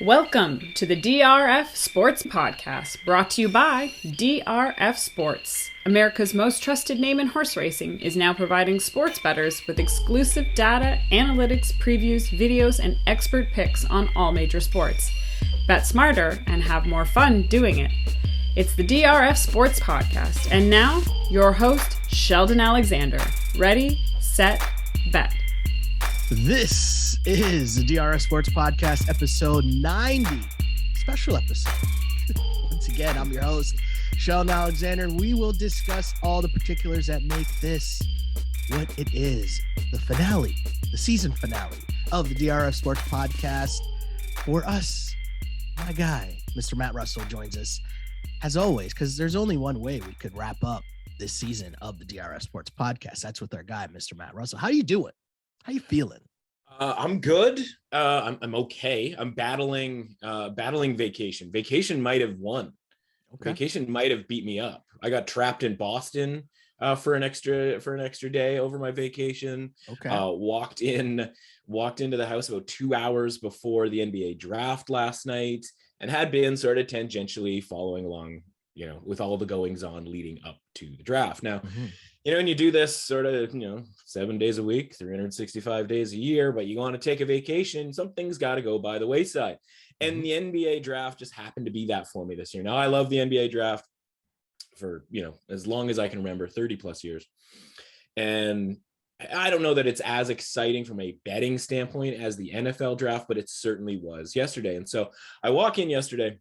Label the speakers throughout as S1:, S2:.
S1: Welcome to the DRF Sports Podcast, brought to you by DRF Sports. America's most trusted name in horse racing is now providing sports bettors with exclusive data, analytics, previews, videos, and expert picks on all major sports. Bet smarter and have more fun doing it. It's the DRF Sports Podcast, and now your host, Sheldon Alexander. Ready, set, bet.
S2: This is the DRF Sports Podcast, episode 90, special episode. Once again, I'm your host, Sheldon Alexander, and we will discuss all the particulars that make this what it is, the finale, the season finale of the DRF Sports Podcast. For us, my guy, Mr. Matt Russell, joins us, as always, because there's only one way we could wrap up this season of the DRF Sports Podcast. That's with our guy, Mr. Matt Russell. How you doing? How you feeling?
S3: I'm good. I'm okay. I'm battling vacation. Vacation might have won. Okay. Vacation might have beat me up. I got trapped in Boston for an extra day over my vacation.
S2: Okay.
S3: Walked into the house about 2 hours before the NBA draft last night, and had been sort of tangentially following along, with all the goings on leading up to the draft. Now, and you do this sort of, 7 days a week, 365 days a year, but you want to take a vacation, something's got to go by the wayside. And the NBA draft just happened to be that for me this year. Now, I love the NBA draft for, as long as I can remember, 30 plus years. And I don't know that it's as exciting from a betting standpoint as the NFL draft, but it certainly was yesterday. And so I walk in yesterday,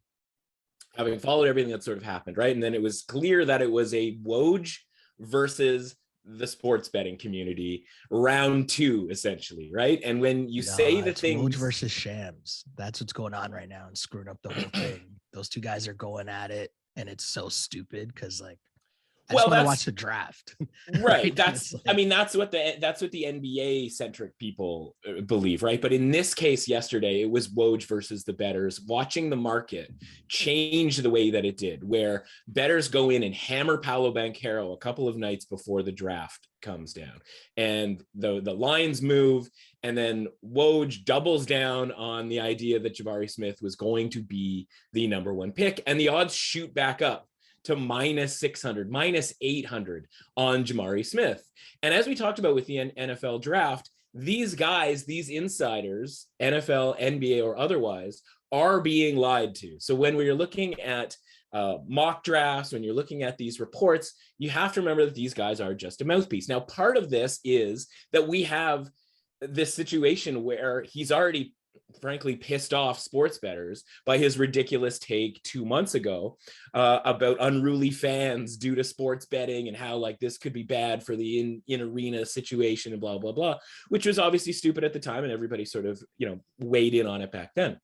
S3: having followed everything that sort of happened, right? And then it was clear that it was a Woj versus the sports betting community, round two, essentially, right? And when you say the thing,
S2: Woj versus Shams, that's what's going on right now and screwing up the whole thing. Those two guys are going at it, and it's so stupid because, I just want to watch the draft.
S3: Right. That's what the NBA centric people believe, right? But in this case yesterday, it was Woj versus the bettors. Watching the market change the way that it did, where bettors go in and hammer Paolo Banchero a couple of nights before the draft comes down, and the lines move, and then Woj doubles down on the idea that Jabari Smith was going to be the number one pick, and the odds shoot back up to minus 600, minus 800 on Jabari Smith. And as we talked about with the NFL draft, these guys, these insiders, NFL, NBA, or otherwise, are being lied to. So when we're looking at mock drafts, when you're looking at these reports, you have to remember that these guys are just a mouthpiece. Now, part of this is that we have this situation where he's already frankly pissed off sports bettors by his ridiculous take 2 months ago about unruly fans due to sports betting and how this could be bad for the in arena situation and blah, blah, blah, which was obviously stupid at the time. And everybody sort of, weighed in on it back then.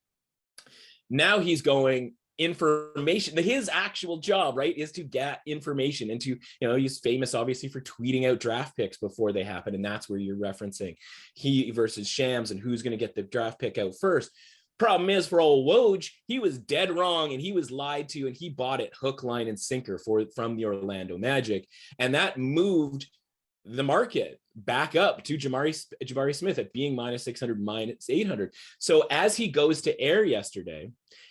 S3: Now he's going information. His actual job, right, is to get information and to, he's famous obviously for tweeting out draft picks before they happen. And that's where you're referencing he versus Shams and who's going to get the draft pick out first. Problem is, for old Woj, he was dead wrong and he was lied to, and he bought it hook, line, and sinker from the Orlando Magic. And that moved the market back up to Jabari Smith at being minus 600, minus 800. So as he goes to air yesterday,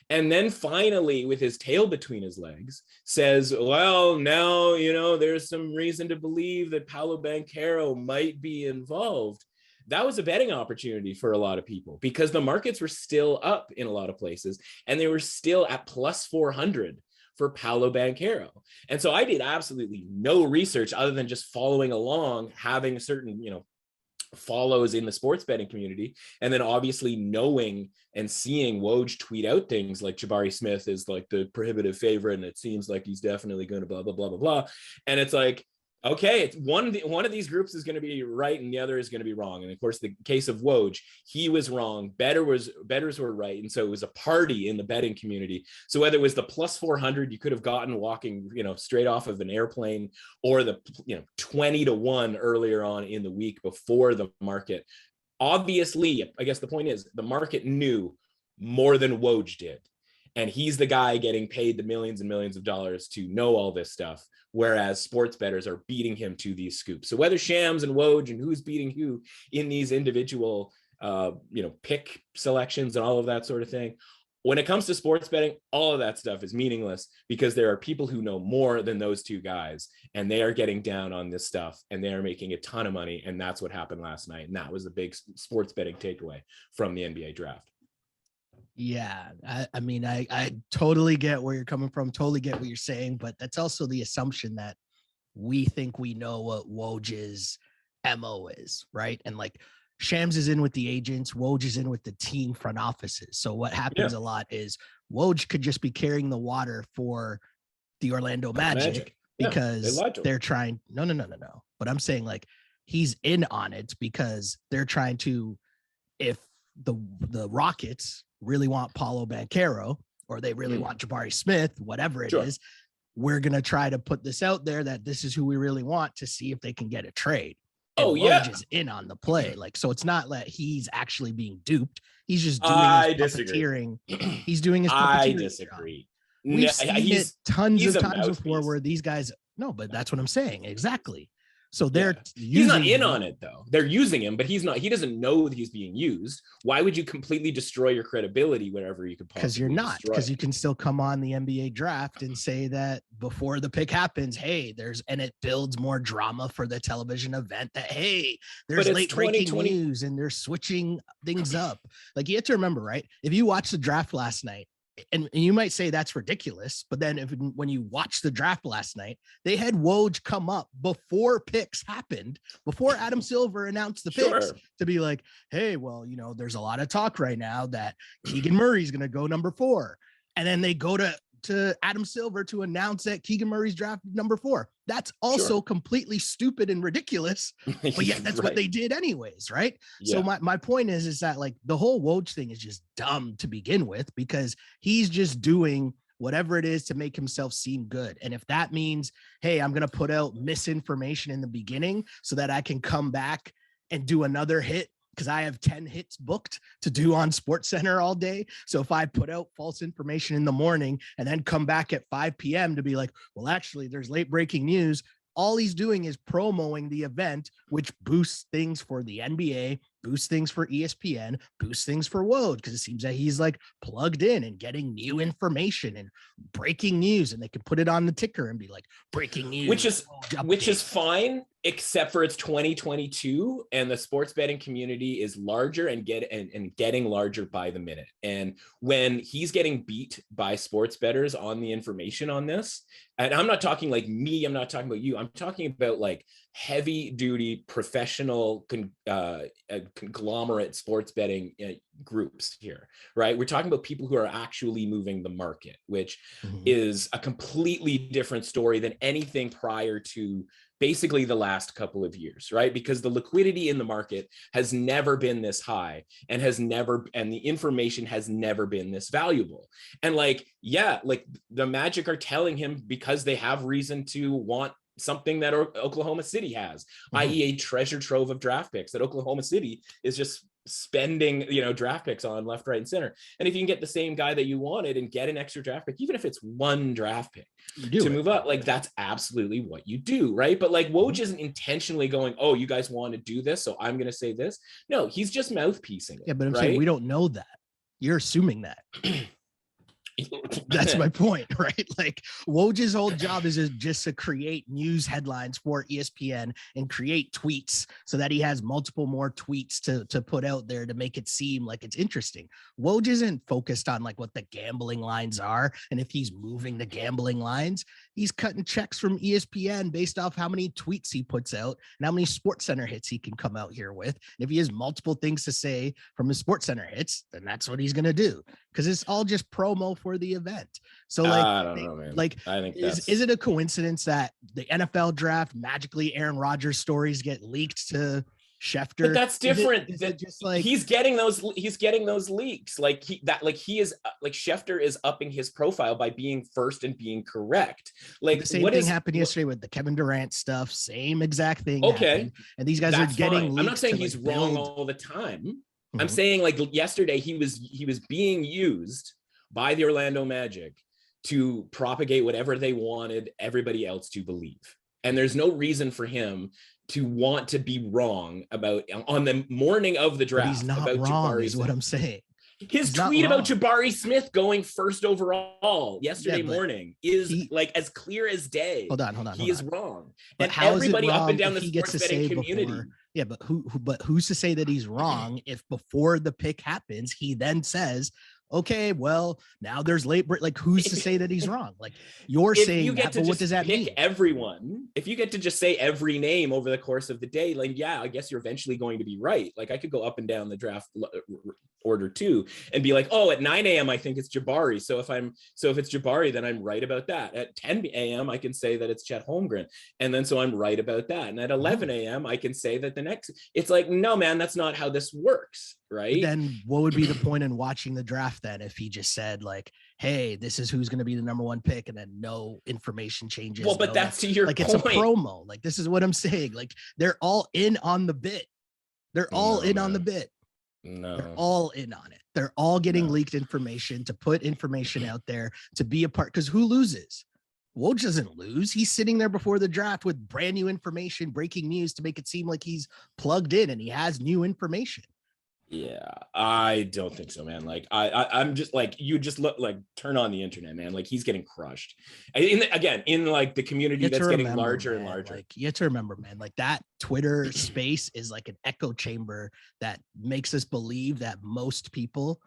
S3: and then finally, with his tail between his legs, says, well, now, there's some reason to believe that Paolo Banchero might be involved. That was a betting opportunity for a lot of people because the markets were still up in a lot of places, and they were still at plus 400 for Paolo Banchero. And so I did absolutely no research other than just following along, having certain, follows in the sports betting community, and then obviously knowing and seeing Woj tweet out things like Jabari Smith is the prohibitive favorite, and it seems like he's definitely going to blah, blah, blah, blah, blah. And it's okay, it's one of these groups is going to be right and the other is going to be wrong. And of course, the case of Woj, he was wrong. Bettors were right. And so it was a party in the betting community. So whether it was the plus 400 you could have gotten walking, straight off of an airplane, or the 20-1 earlier on in the week before the market, obviously, I guess the point is the market knew more than Woj did. And he's the guy getting paid the millions and millions of dollars to know all this stuff, whereas sports bettors are beating him to these scoops. So whether Shams and Woj and who's beating who in these individual, pick selections and all of that sort of thing, When it comes to sports betting, all of that stuff is meaningless because there are people who know more than those two guys, and they are getting down on this stuff and they are making a ton of money. And that's what happened last night. And that was the big sports betting takeaway from the NBA draft.
S2: Yeah. I mean, I totally get where you're coming from. Totally get what you're saying, but that's also the assumption that we think we know what Woj's MO is, right? And like, Shams is in with the agents, Woj is in with the team front offices. So what happens a lot is Woj could just be carrying the water for the Orlando Magic because they're trying. No. But I'm saying like he's in on it because they're trying to, if the Rockets really want Paolo Banchero or they really want Jabari Smith, whatever it is, we're going to try to put this out there that this is who we really want to see if they can get a trade. And Woj is in on the play. Like, so it's not that he's actually being duped. He's just doing his puppeteering. He's doing his puppeteering.
S3: I disagree.
S2: We've seen it tons of times before where these guys, but that's what I'm saying. Exactly. So he's
S3: not in on it though. They're using him, but he doesn't know that he's being used. Why would you completely destroy your credibility wherever you could possibly?
S2: Because you're not, because you can still come on the NBA draft and say that before the pick happens, hey, and it builds more drama for the television event that, hey, there's late breaking news and they're switching things up. Like you have to remember, right? If you watch the draft last night, and you might say that's ridiculous, but then when you watch the draft last night, they had Woj come up before picks happened, before Adam Silver announced the picks to be like, hey, well, there's a lot of talk right now that Keegan Murray's going to go number 4. And then they go to Adam Silver to announce that Keegan Murray's drafted number 4. That's also completely stupid and ridiculous, but yet that's what they did anyways, right? Yeah. So my point is that like the whole Woj thing is just dumb to begin with because he's just doing whatever it is to make himself seem good. And if that means, hey, I'm going to put out misinformation in the beginning so that I can come back and do another hit because I have 10 hits booked to do on SportsCenter all day. So if I put out false information in the morning and then come back at 5 p.m. to be like, well, actually, there's late breaking news, all he's doing is promoting the event, which boosts things for the NBA, boosts things for ESPN, boosts things for Woj, because it seems that he's like plugged in and getting new information and breaking news, and they can put it on the ticker and be like breaking news,
S3: which is fine, except for it's 2022 and the sports betting community is larger and getting larger by the minute. And when he's getting beat by sports bettors on the information on this, and I'm not talking like me, I'm not talking about you, I'm talking about like heavy duty professional conglomerate sports betting groups here, right? We're talking about people who are actually moving the market, which is a completely different story than anything prior to basically the last couple of years, right? Because the liquidity in the market has never been this high and the information has never been this valuable. And like the Magic are telling him because they have reason to want something that Oklahoma City has, i.e. a treasure trove of draft picks that Oklahoma City is just spending, draft picks on left, right, and center. And if you can get the same guy that you wanted and get an extra draft pick, even if it's one draft pick to move up, like that's absolutely what you do, right? But like Woj isn't intentionally going, oh, you guys want to do this, so I'm going to say this. No, he's just mouthpiecing it.
S2: Yeah, but I'm saying we don't know that. You're assuming that. That's my point, right? Like Woj's whole job is just to create news headlines for ESPN and create tweets so that he has multiple more tweets to put out there to make it seem like it's interesting. Woj isn't focused on like what the gambling lines are. And if he's moving the gambling lines, he's cutting checks from ESPN based off how many tweets he puts out and how many SportsCenter hits he can come out here with. And if he has multiple things to say from his SportsCenter hits, then that's what he's going to do. Because it's all just promo for the event. So like,
S3: I don't know, man.
S2: Like, I think is it a coincidence that the NFL draft magically Aaron Rodgers stories get leaked to Schefter?
S3: But that's different.
S2: Is it just like
S3: he's getting those leaks. Like Schefter is upping his profile by being first and being correct. Like
S2: the same thing happened yesterday with the Kevin Durant stuff. Same exact thing.
S3: Okay,
S2: happened. And these guys are getting.
S3: I'm not saying he's wrong all the time. I'm saying like yesterday he was being used by the Orlando Magic to propagate whatever they wanted everybody else to believe. And there's no reason for him to want to be wrong about on the morning of the draft.
S2: But he's not wrong is what I'm saying.
S3: His tweet about Jabari Smith going first overall yesterday morning is like as clear as day.
S2: Hold on.
S3: He is wrong.
S2: But
S3: and
S2: how
S3: everybody
S2: is it wrong
S3: up and down the
S2: he gets
S3: sports
S2: to
S3: betting
S2: say
S3: community.
S2: Before, yeah, but who's to say that he's wrong if before the pick happens, he then says, okay, well, now there's late break. Like, who's to say that he's wrong? Like, you're saying that, but what does that mean?
S3: Everyone, if you get to just say every name over the course of the day, like, yeah, I guess you're eventually going to be right. Like, I could go up and down the draft order too and be like, oh, at 9 a.m. I think it's Jabari. So if it's Jabari, then I'm right about that. At 10 a.m. I can say that it's Chet Holmgren, and then so I'm right about that. And at 11 a.m. I can say that the next. It's like, no, man, that's not how this works. Right.
S2: But then what would be the point in watching the draft then if he just said like, hey, this is who's going to be the number one pick, and then no information changes?
S3: Well, but that's to your point.
S2: It's a promo. Like, this is what I'm saying. Like, they're all in on the bit. They're all in on the bit.
S3: No,
S2: they're all in on it. They're all getting leaked information to put information out there to be a part. Because who loses? Woj doesn't lose. He's sitting there before the draft with brand new information, breaking news to make it seem like he's plugged in and he has new information.
S3: Yeah, I don't think so, man. Like, I'm just like, you just look like, turn on the internet, man. Like, he's getting crushed. In like the community that's getting larger and larger.
S2: Like, you have to remember, man, like that Twitter space is like an echo chamber that makes us believe that most people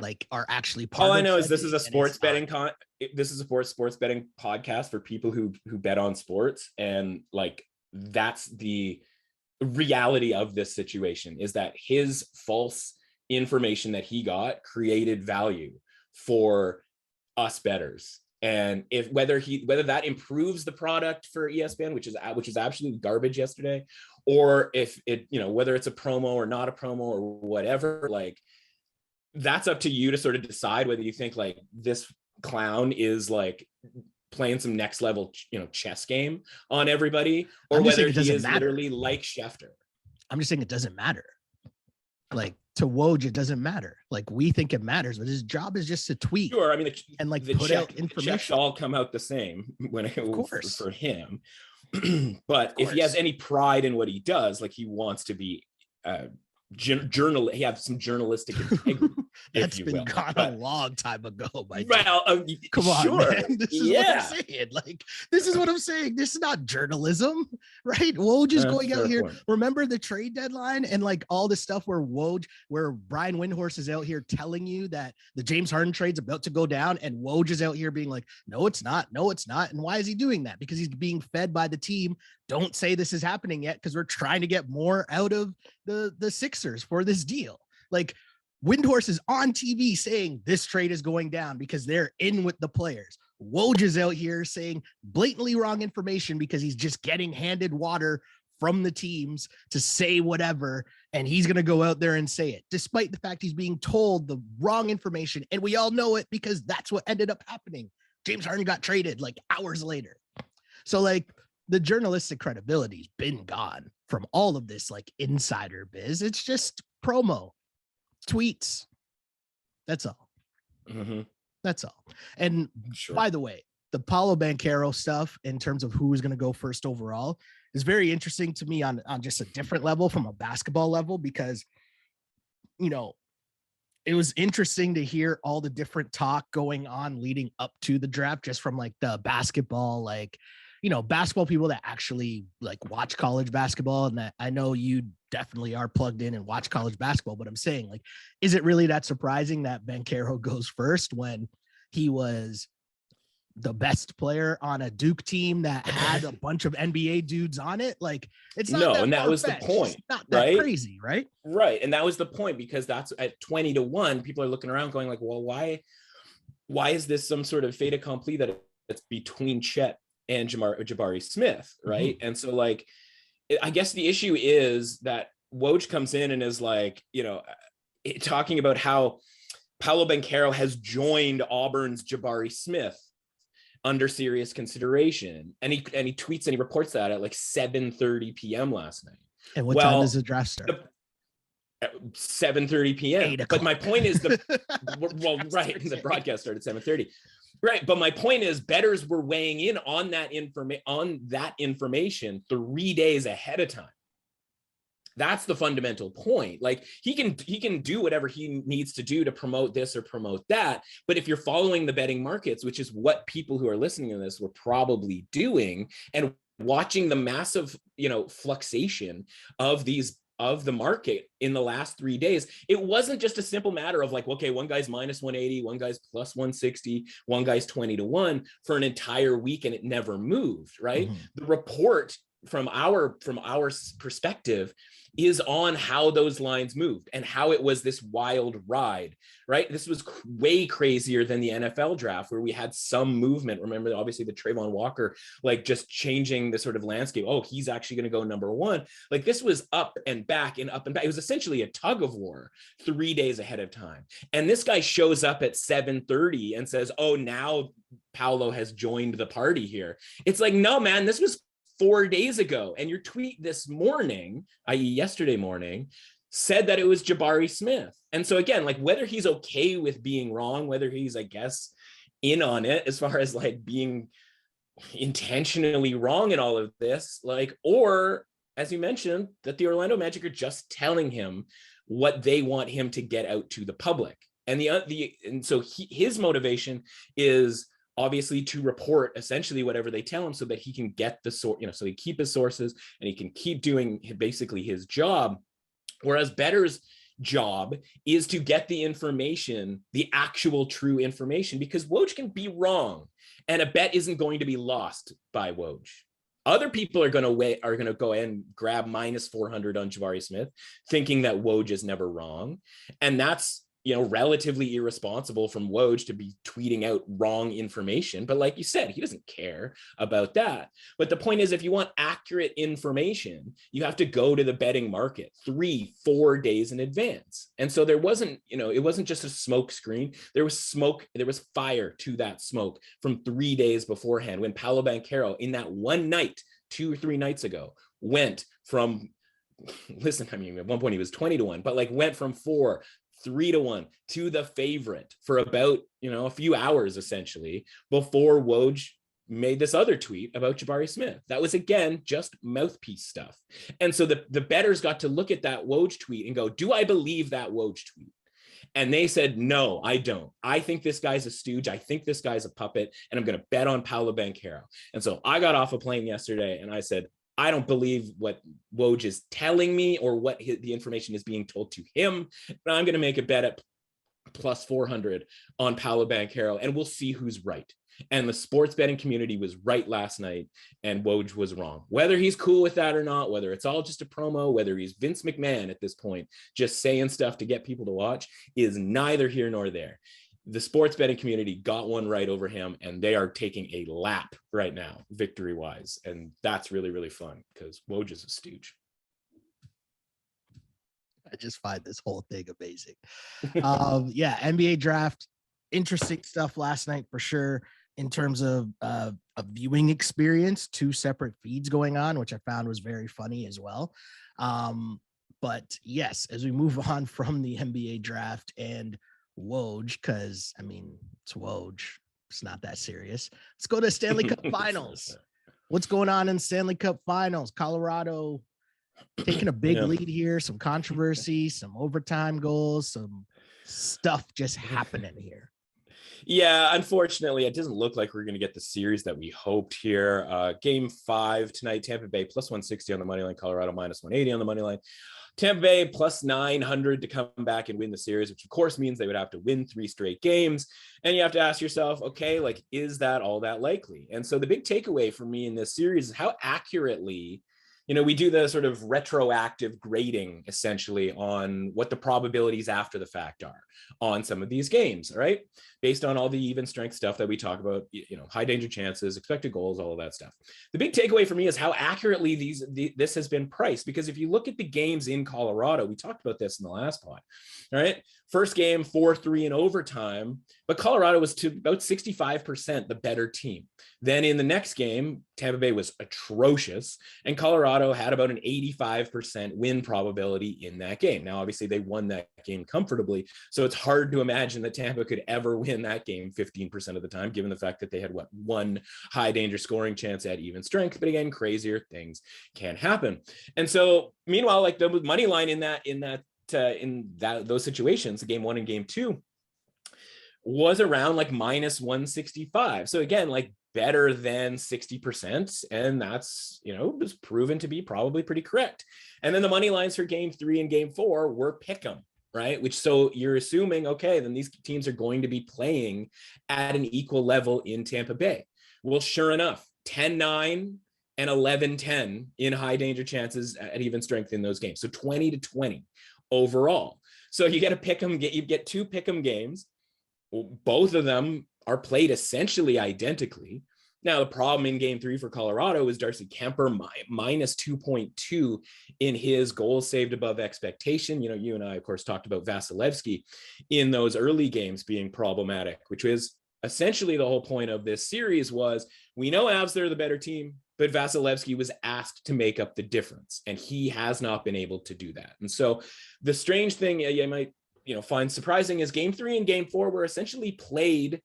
S2: like are actually part.
S3: All I know is this is a sports betting this is a sports betting podcast for people who bet on sports, and like that's the reality of this situation, is that his false information that he got created value for us bettors. And if whether that improves the product for ESPN, which is absolutely garbage yesterday, or if it, whether it's a promo or not a promo or whatever, like that's up to you to sort of decide whether you think like this clown is like playing some next level, chess game on everybody, or whether he is literally like Schefter. I'm
S2: just saying it doesn't matter. Like, to Woj, it doesn't matter. Like, we think it matters, but his job is just to tweet.
S3: Sure, I mean,
S2: and like put out information.
S3: The checks all come out the same for him. But if he has any pride in what he does, like he wants to be he have some journalistic integrity.
S2: That's been gone a long time ago.
S3: Come on,
S2: sure. Man. This is what I'm saying. Like, this is what I'm saying. This is not journalism, right? Woj is going out here. Point. Remember the trade deadline and like all this stuff where Brian Windhorst is out here telling you that the James Harden trade's about to go down, and Woj is out here being like, no, it's not. No, it's not. And why is he doing that? Because he's being fed by the team. Don't say this is happening yet, because we're trying to get more out of the Sixers for this deal. Like, Windhorst is on TV saying this trade is going down because they're in with the players. Woj is out here saying blatantly wrong information because he's just getting handed water from the teams to say whatever, and he's going to go out there and say it, despite the fact he's being told the wrong information, and we all know it because that's what ended up happening. James Harden got traded like hours later. So like, the journalistic credibility's been gone from all of this like insider biz. It's just promo, tweets. That's all.
S3: Mm-hmm.
S2: That's all. And by the way, the Paolo Banchero stuff in terms of who is going to go first overall is very interesting to me on just a different level, from a basketball level, because, it was interesting to hear all the different talk going on leading up to the draft, just from like the basketball, like, basketball people that actually like watch college basketball, and that I know you definitely are plugged in and watch college basketball, but I'm saying, like, is it really that surprising that Banchero goes first when he was the best player on a Duke team that had a bunch of NBA dudes on it? Like, it's not
S3: and that was the point.
S2: It's not that crazy, right?
S3: Right. And that was the point, because that's at 20-1, people are looking around going like, well, why is this some sort of fait accompli that it's between Chet and Jabari Smith, right? Mm-hmm. And so like, I guess the issue is that Woj comes in and is like, talking about how Paolo Banchero has joined Auburn's Jabari Smith under serious consideration, and he tweets and he reports that at like 7:30 p.m. last night.
S2: And what time does the draft start?
S3: 7:30 p.m. But my point is the broadcast started at 7:30. Right. But my point is, bettors were weighing in on that information 3 days ahead of time. That's the fundamental point. Like he can do whatever he needs to do to promote this or promote that. But if you're following the betting markets, which is what people who are listening to this were probably doing, and watching the massive, fluctuation of the market in the last 3 days, it wasn't just a simple matter of like, okay, one guy's minus 180, one guy's plus 160, one guy's 20-1 for an entire week, and it never moved, right? Mm-hmm. The report from our perspective is on how those lines moved and how it was this wild ride, right? This was way crazier than the NFL draft, where we had some movement. Remember, obviously, the Trayvon Walker, like just changing the sort of landscape. Oh, he's actually going to go number one. Like this was up and back and up and back. It was essentially a tug of war 3 days ahead of time. And this guy shows up at 7:30 and says, oh, now Paolo has joined the party here. It's like, no, man, this was 4 days ago. And your tweet this morning, i.e. yesterday morning, said that it was Jabari Smith. And so again, like whether he's okay with being wrong, whether he's, I guess, in on it as far as like being intentionally wrong in all of this, like, or as you mentioned, that the Orlando Magic are just telling him what they want him to get out to the public. And so his motivation is obviously to report essentially whatever they tell him, so that he can get the source, so he keep his sources and he can keep doing basically his job. Whereas Bettor's job is to get the information, the actual true information, because Woj can be wrong and a bet isn't going to be lost by Woj. Other people are going to go and grab minus 400 on Jabari Smith, thinking that Woj is never wrong. And that's, relatively irresponsible from Woj to be tweeting out wrong information. But like you said, he doesn't care about that. But the point is, if you want accurate information, you have to go to the betting market 3-4 days in advance. And so there wasn't, it wasn't just a smoke screen. There was smoke, there was fire to that smoke from 3 days beforehand, when Paolo Banchero in that one night, 2 or 3 nights ago, went from, listen, I mean, at one point he was 20-1, but like went from 3-1 to the favorite for about, a few hours essentially before Woj made this other tweet about Jabari Smith. That was, again, just mouthpiece stuff. And so the bettors got to look at that Woj tweet and go, do I believe that Woj tweet? And they said, no, I don't. I think this guy's a stooge. I think this guy's a puppet, and I'm going to bet on Paolo Banchero. And so I got off a plane yesterday and I said, I don't believe what Woj is telling me or what the information is being told to him, but I'm going to make a bet at plus 400 on Paolo Banchero, and we'll see who's right. And the sports betting community was right last night, and Woj was wrong. Whether he's cool with that or not, whether it's all just a promo, whether he's Vince McMahon at this point, just saying stuff to get people to watch, is neither here nor there. The sports betting community got one right over him, and they are taking a lap right now, victory-wise. And that's really, really fun, because Woj is a stooge.
S2: I just find this whole thing amazing. NBA draft, interesting stuff last night for sure, in terms of a viewing experience, 2 separate feeds going on, which I found was very funny as well. But yes, as we move on from the NBA draft and Woj, because I mean, it's Woj, it's not that serious. Let's go to Stanley Cup Finals. What's going on in Stanley Cup Finals? Colorado taking a big lead here, some controversy, some overtime goals, some stuff just happening here.
S3: Yeah, unfortunately, it doesn't look like we're going to get the series that we hoped here. Game 5 tonight, Tampa Bay plus 160 on the money line, Colorado minus 180 on the money line. Tampa Bay plus 900 to come back and win the series, which of course means they would have to win 3 straight games. And you have to ask yourself, okay, like, is that all that likely? And so the big takeaway for me in this series is how accurately, we do the sort of retroactive grading essentially on what the probabilities after the fact are on some of these games, right? Based on all the even strength stuff that we talk about, high danger chances, expected goals, all of that stuff. The big takeaway for me is how accurately this has been priced, because if you look at the games in Colorado, we talked about this in the last pod, all right? First game, 4-3 in overtime, but Colorado was to about 65% the better team. Then in the next game, Tampa Bay was atrocious, and Colorado had about an 85% win probability in that game. Now, obviously, they won that game comfortably, so it's hard to imagine that Tampa could ever win that game 15% of the time, given the fact that they had one high danger scoring chance at even strength. But again, crazier things can happen. And so, meanwhile, like the money line in those situations, game one and game two, was around like minus 165. So again, like better than 60%. And that's, was proven to be probably pretty correct. And then the money lines for game three and game four were pick'em, right? So you're assuming, okay, then these teams are going to be playing at an equal level in Tampa Bay. Well, sure enough, 10-9 and 11-10 in high danger chances at even strength in those games. So 20-20 overall. So you get you get two pick'em games. Both of them are played essentially identically. Now, the problem in game three for Colorado is Darcy Kemper minus 2.2 in his goals saved above expectation. You and I, of course, talked about Vasilevsky in those early games being problematic, which was essentially the whole point of this series. Was we know Avs are the better team, but Vasilevsky was asked to make up the difference, and he has not been able to do that. And so the strange thing you might find surprising is game three and game four were essentially played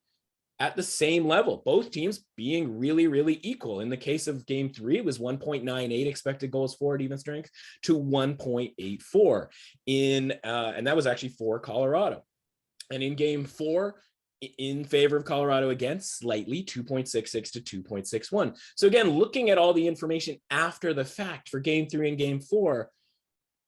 S3: at the same level, both teams being really, really equal. In the case of game three, it was 1.98 expected goals for at even strength to 1.84 and that was actually for Colorado. And in game four, in favor of Colorado again, slightly 2.66 to 2.61. So again, looking at all the information after the fact for game three and game four,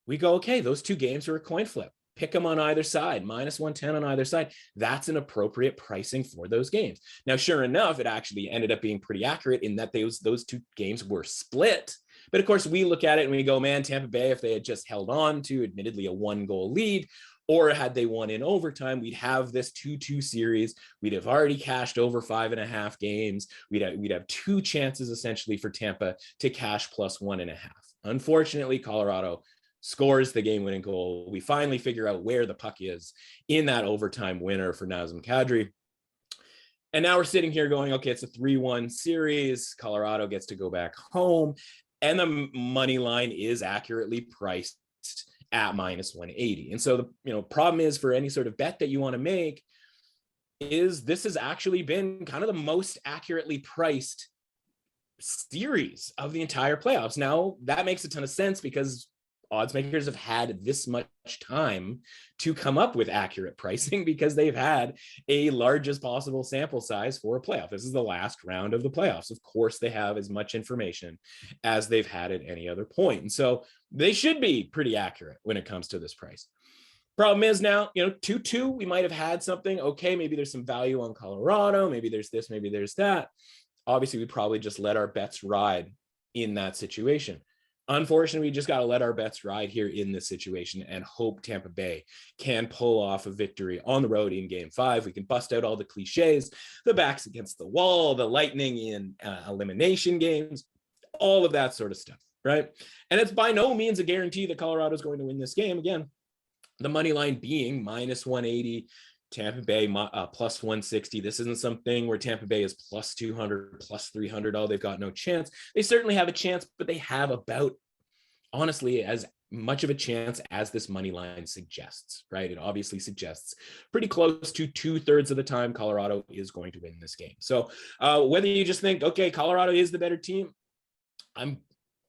S3: we go, okay, those two games are a coin flip. Pick them on either side, minus 110 on either side. That's an appropriate pricing for those games. Now, sure enough, it actually ended up being pretty accurate in that those two games were split. But of course, we look at it and we go, man, Tampa Bay, if they had just held on to admittedly a 1-goal lead, or had they won in overtime, we'd have this 2-2 series. We'd have already cashed over 5.5 games. We'd have two chances essentially for Tampa to cash plus 1.5. Unfortunately, Colorado scores the game-winning goal. We finally figure out where the puck is in that overtime winner for Nazem Kadri. And now we're sitting here going, okay, it's a 3-1 series. Colorado gets to go back home. And the money line is accurately priced at minus 180. And so the problem is, for any sort of bet that you want to make, is this has actually been kind of the most accurately priced series of the entire playoffs. Now, that makes a ton of sense because odds makers have had this much time to come up with accurate pricing because they've had a largest possible sample size for a playoff. This is the last round of the playoffs. Of course, they have as much information as they've had at any other point. And so they should be pretty accurate when it comes to this price. Problem is now, 2-2, we might have had something. Okay, maybe there's some value on Colorado. Maybe there's this, maybe there's that. Obviously, we probably just let our bets ride in that situation. Unfortunately, we just got to let our bets ride here in this situation and hope Tampa Bay can pull off a victory on the road in game 5. We can bust out all the cliches, the backs against the wall, the lightning in elimination games, all of that sort of stuff, right? And it's by no means a guarantee that Colorado is going to win this game. Again, the money line being minus 180, Tampa Bay plus 160. This isn't something where Tampa Bay is plus 200, plus 300. Oh, they've got no chance. They certainly have a chance, but they have about, honestly, as much of a chance as this money line suggests, right? It obviously suggests pretty close to 2/3 of the time Colorado is going to win this game. So whether you just think, okay, Colorado is the better team,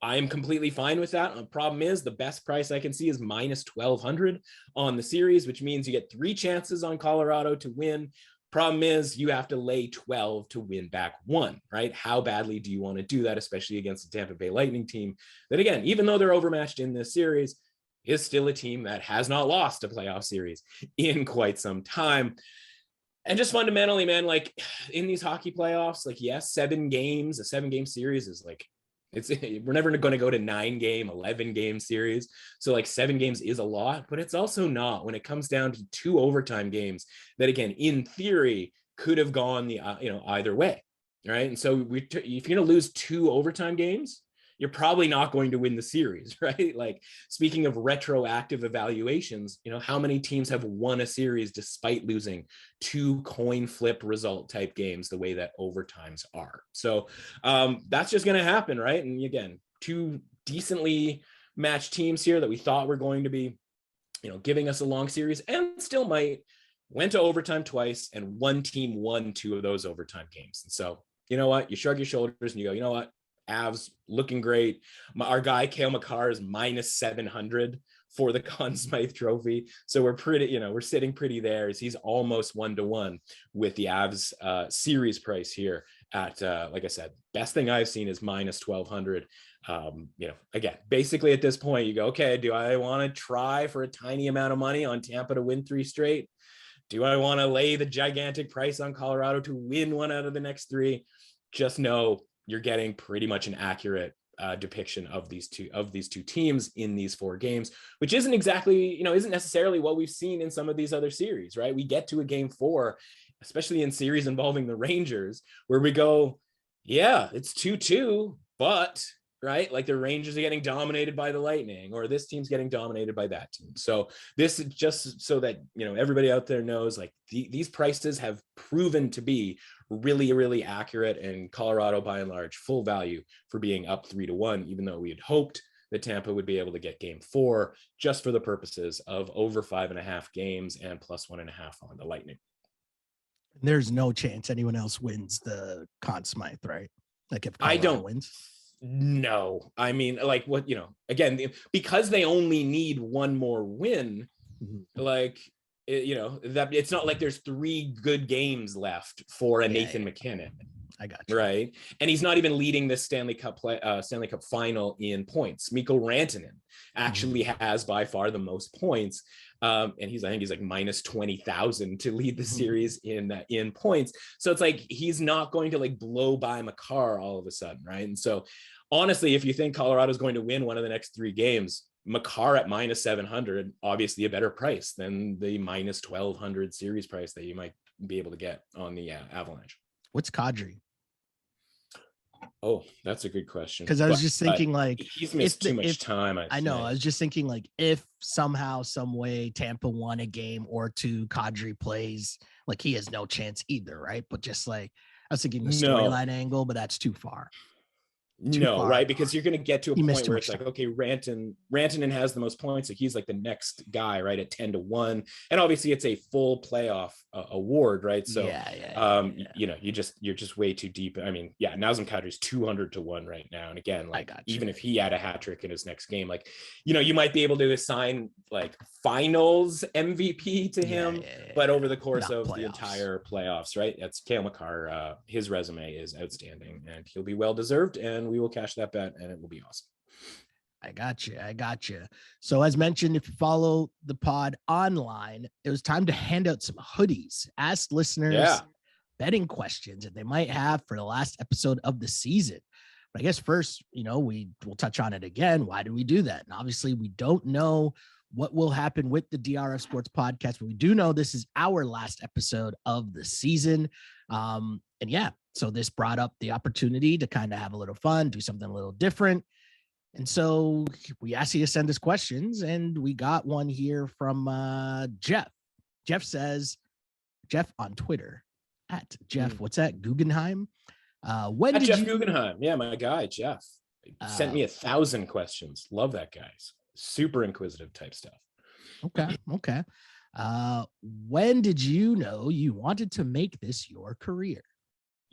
S3: I am completely fine with that. The problem is the best price I can see is minus 1,200 on the series, which means you get 3 chances on Colorado to win. Problem is you have to lay 12 to win back 1, right? How badly do you want to do that, especially against the Tampa Bay Lightning team that, again, even though they're overmatched in this series, is still a team that has not lost a playoff series in quite some time. And just fundamentally, man, like in these hockey playoffs, like, yes, 7 games, a 7-game series is like, we're never going to go to 9-game, 11-game series. So like 7 games is a lot, but it's also not when it comes down to 2 overtime games that, again, in theory could have gone the, either way. Right. And so if you're going to lose 2 overtime games, you're probably not going to win the series, right? Like, speaking of retroactive evaluations, how many teams have won a series despite losing 2 coin flip result type games the way that overtimes are? So that's just going to happen, right? And again, 2 decently matched teams here that we thought were going to be, giving us a long series, and still might, went to overtime twice, and one team won 2 of those overtime games. And so, you know what? You shrug your shoulders and you go, you know what? Avs looking great. Our guy Cale Makar is -700 for the Conn Smythe Trophy, so we're pretty, we're sitting pretty there, as he's almost 1-to-1 with the Avs series price here at like I said, best thing I've seen is -1200. Again, basically at this point you go, okay, do I want to try for a tiny amount of money on Tampa to win 3 straight? Do I want to lay the gigantic price on Colorado to win 1 out of the next 3? Just know you're getting pretty much an accurate depiction of these two teams in these 4 games, which isn't exactly, isn't necessarily what we've seen in some of these other series, right? We get to a game 4, especially in series involving the Rangers, where we go, yeah, it's 2-2, but right, like the Rangers are getting dominated by the Lightning, or this team's getting dominated by that team. So this is just so that everybody out there knows, like these prices have proven to be really, really accurate, and Colorado by and large full value for being up 3-1, even though we had hoped that Tampa would be able to get game 4 just for the purposes of over 5.5 games and +1.5 on the Lightning.
S2: There's no chance anyone else wins the Conn Smythe, right? Like if Colorado wins.
S3: No, I mean, like what, again, because they only need 1 more win, like, that it's not like there's 3 good games left for a Nathan McKinnon.
S2: I got you.
S3: Right. And he's not even leading this Stanley Cup final in points. Mikko Rantanen actually has by far the most points. And I think he's like -20,000 to lead the series in points. So it's like, he's not going to like blow by Makar all of a sudden. Right. And so honestly, if you think Colorado's going to win 1 of the next 3 games, Makar at -700, obviously a better price than the -1200 series price that you might be able to get on the Avalanche.
S2: What's Kadri?
S3: Oh, that's a good question.
S2: Because I was just thinking, like,
S3: he's missed too much time.
S2: I know. I was just thinking, like, if somehow, some way, Tampa won a game or 2, Kadri plays, like, he has no chance either, right? But just like, I was thinking the storyline angle, but that's too far.
S3: Right? Because you're going to get to a point where it's like, okay, Rantanen has the most points, so he's like the next guy, right, at 10-1, and obviously it's a full playoff award, right? So you're just way too deep. I mean, Nazem Kadri's 200-1 right now, and again, like, even if he had a hat trick in his next game, like, you might be able to assign like finals MVP to him, but over the course of the entire playoffs, right? That's Cale Makar. His resume is outstanding, and he'll be well deserved, and we will cash that bet, and it will be awesome.
S2: I got you. So as mentioned, if you follow the pod online, it was time to hand out some hoodies. Ask listeners betting questions that they might have for the last episode of the season. But I guess first, we will touch on it again. Why do we do that? And obviously we don't know what will happen with the DRF Sports Podcast, but we do know this is our last episode of the season. So this brought up the opportunity to kind of have a little fun, do something a little different. And so we asked you to send us questions, and we got one here from Jeff. Jeff says, Jeff on Twitter at Jeff, what's that? Guggenheim.
S3: Jeff Guggenheim. Yeah, my guy, Jeff. Sent me 1,000 questions. Love that guy. Super inquisitive type stuff.
S2: Okay. When did you know you wanted to make this your career?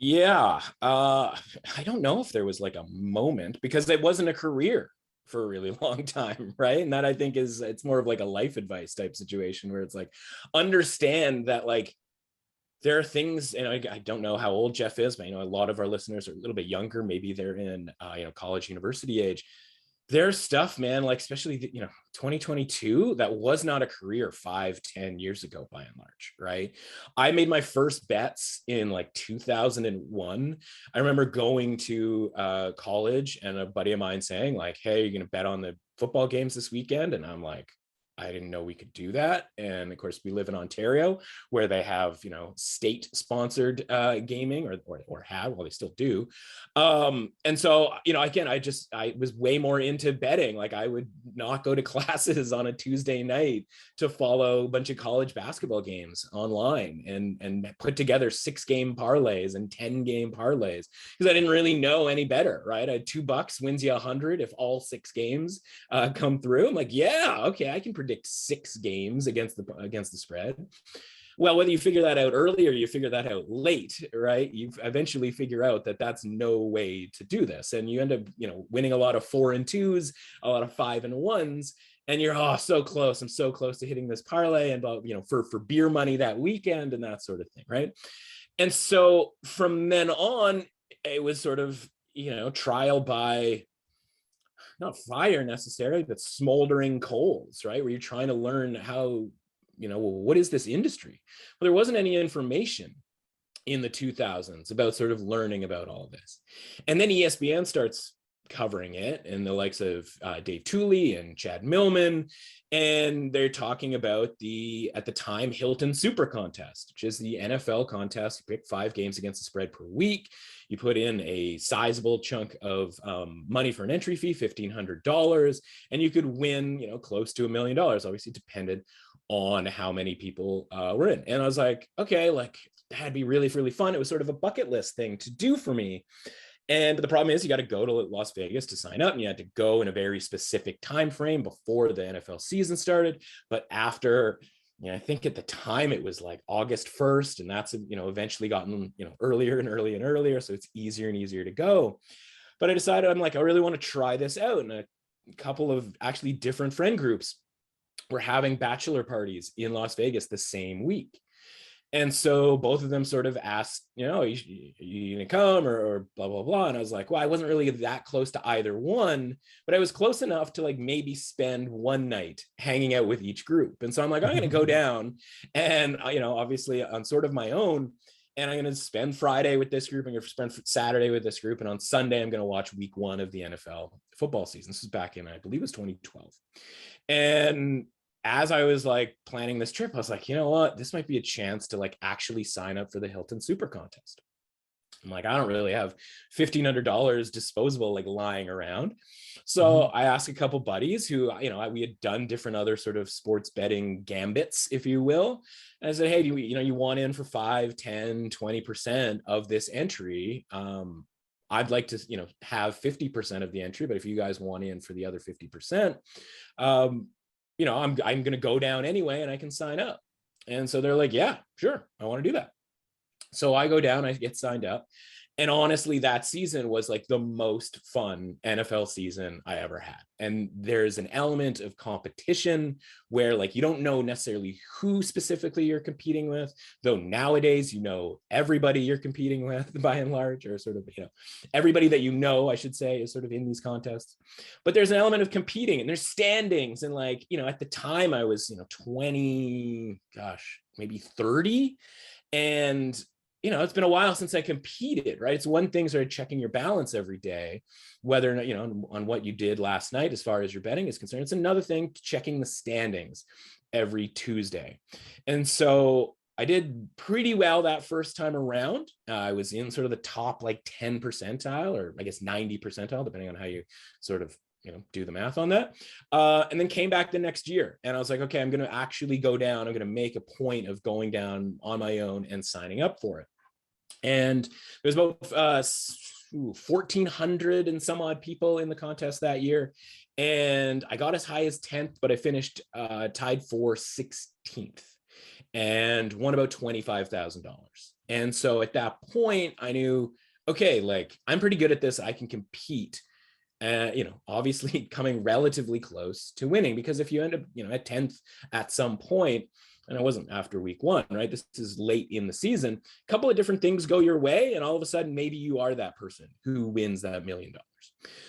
S3: Yeah. I don't know if there was like a moment, because it wasn't a career for a really long time, right? And that, I think, it's more of like a life advice type situation, where it's like, understand that, like, there are things, and I don't know how old Jeff is, but a lot of our listeners are a little bit younger. Maybe they're in college, university age. There's stuff, man, like, especially 2022, that was not a career 5-10 years ago, by and large, right? I made my first bets in like 2001. I remember going to college, and a buddy of mine saying, like, hey, you're gonna bet on the football games this weekend? And I'm like, I didn't know we could do that. And of course, we live in Ontario, where they have, state sponsored gaming, or had, well, they still do. And so, again, I was way more into betting. Like, I would not go to classes on a Tuesday night to follow a bunch of college basketball games online and put together 6-game parlays and 10-game parlays, because I didn't really know any better, right? I had $2 wins you 100 if all 6 games come through. I'm like, yeah, okay, I can predict 6 games against the spread. Well, whether you figure that out early or you figure that out late, right, you eventually figure out that that's no way to do this, and you end up winning a lot of 4 and 2s, a lot of 5 and 1s, and you're so close. I'm so close to hitting this parlay, and for beer money that weekend and that sort of thing, right? And so from then on, it was sort of trial by, not fire necessarily, but smoldering coals, right? Where you're trying to learn how, what is this industry? Well, there wasn't any information in the 2000s about sort of learning about all this. And then ESPN starts covering it, and the likes of Dave Tooley and Chad Millman, and they're talking about at the time, Hilton Super Contest, which is the NFL contest. You pick 5 games against the spread per week. You put in a sizable chunk of money for an entry fee, $1,500, and you could win, close to $1 million. Obviously, depended on how many people were in. And I was like, okay, like, that'd be really, really fun. It was sort of a bucket list thing to do for me. But the problem is, you got to go to Las Vegas to sign up, and you had to go in a very specific time frame before the NFL season started. But after, I think at the time it was like August 1st, and that's eventually gotten earlier and earlier and earlier, so it's easier and easier to go. But I decided, I'm like, I really want to try this out, and a couple of actually different friend groups were having bachelor parties in Las Vegas the same week. And so both of them sort of asked, you gonna come or blah, blah, blah. And I was like, well, I wasn't really that close to either one, but I was close enough to like maybe spend one night hanging out with each group. And so I'm like, I'm going to go down and, obviously on sort of my own, and I'm going to spend Friday with this group. I'm going to spend Saturday with this group. And on Sunday, I'm going to watch week 1 of the NFL football season. This was back in, I believe it was 2012. And as I was like planning this trip, I was like, you know what, this might be a chance to like actually sign up for the Hilton Super Contest. I'm like, I don't really have $1,500 disposable, like lying around. So I asked a couple buddies who, we had done different other sort of sports betting gambits, if you will. And I said, hey, do you want in for 5, 10, 20% of this entry? I'd like to, have 50% of the entry, but if you guys want in for the other 50%, I'm going to go down anyway, and I can sign up. And so they're like, yeah, sure, I want to do that. So I go down, I get signed up. And honestly, that season was like the most fun NFL season I ever had. And there's an element of competition where like you don't know necessarily who specifically you're competing with, though nowadays everybody you're competing with by and large, or sort of everybody that I should say, is sort of in these contests. But there's an element of competing, and there's standings, and like at the time I was 20, maybe 30, and it's been a while since I competed, right? It's one thing sort of checking your balance every day, whether or not, on what you did last night as far as your betting is concerned. It's another thing checking the standings every Tuesday. And so I did pretty well that first time around. I was in sort of the top like 10 percentile, or I guess 90 percentile, depending on how you sort of do the math on that. And then came back the next year, and I was like, okay, I'm going to actually go down. I'm going to make a point of going down on my own and signing up for it. And there's about 1,400 and some odd people in the contest that year. And I got as high as 10th, but I finished tied for 16th and won about $25,000. And so at that point I knew, okay, like I'm pretty good at this. I can compete. Obviously coming relatively close to winning, because if you end up, at 10th at some point, and it wasn't after week 1, right? This is late in the season, a couple of different things go your way, and all of a sudden, maybe you are that person who wins that $1 million.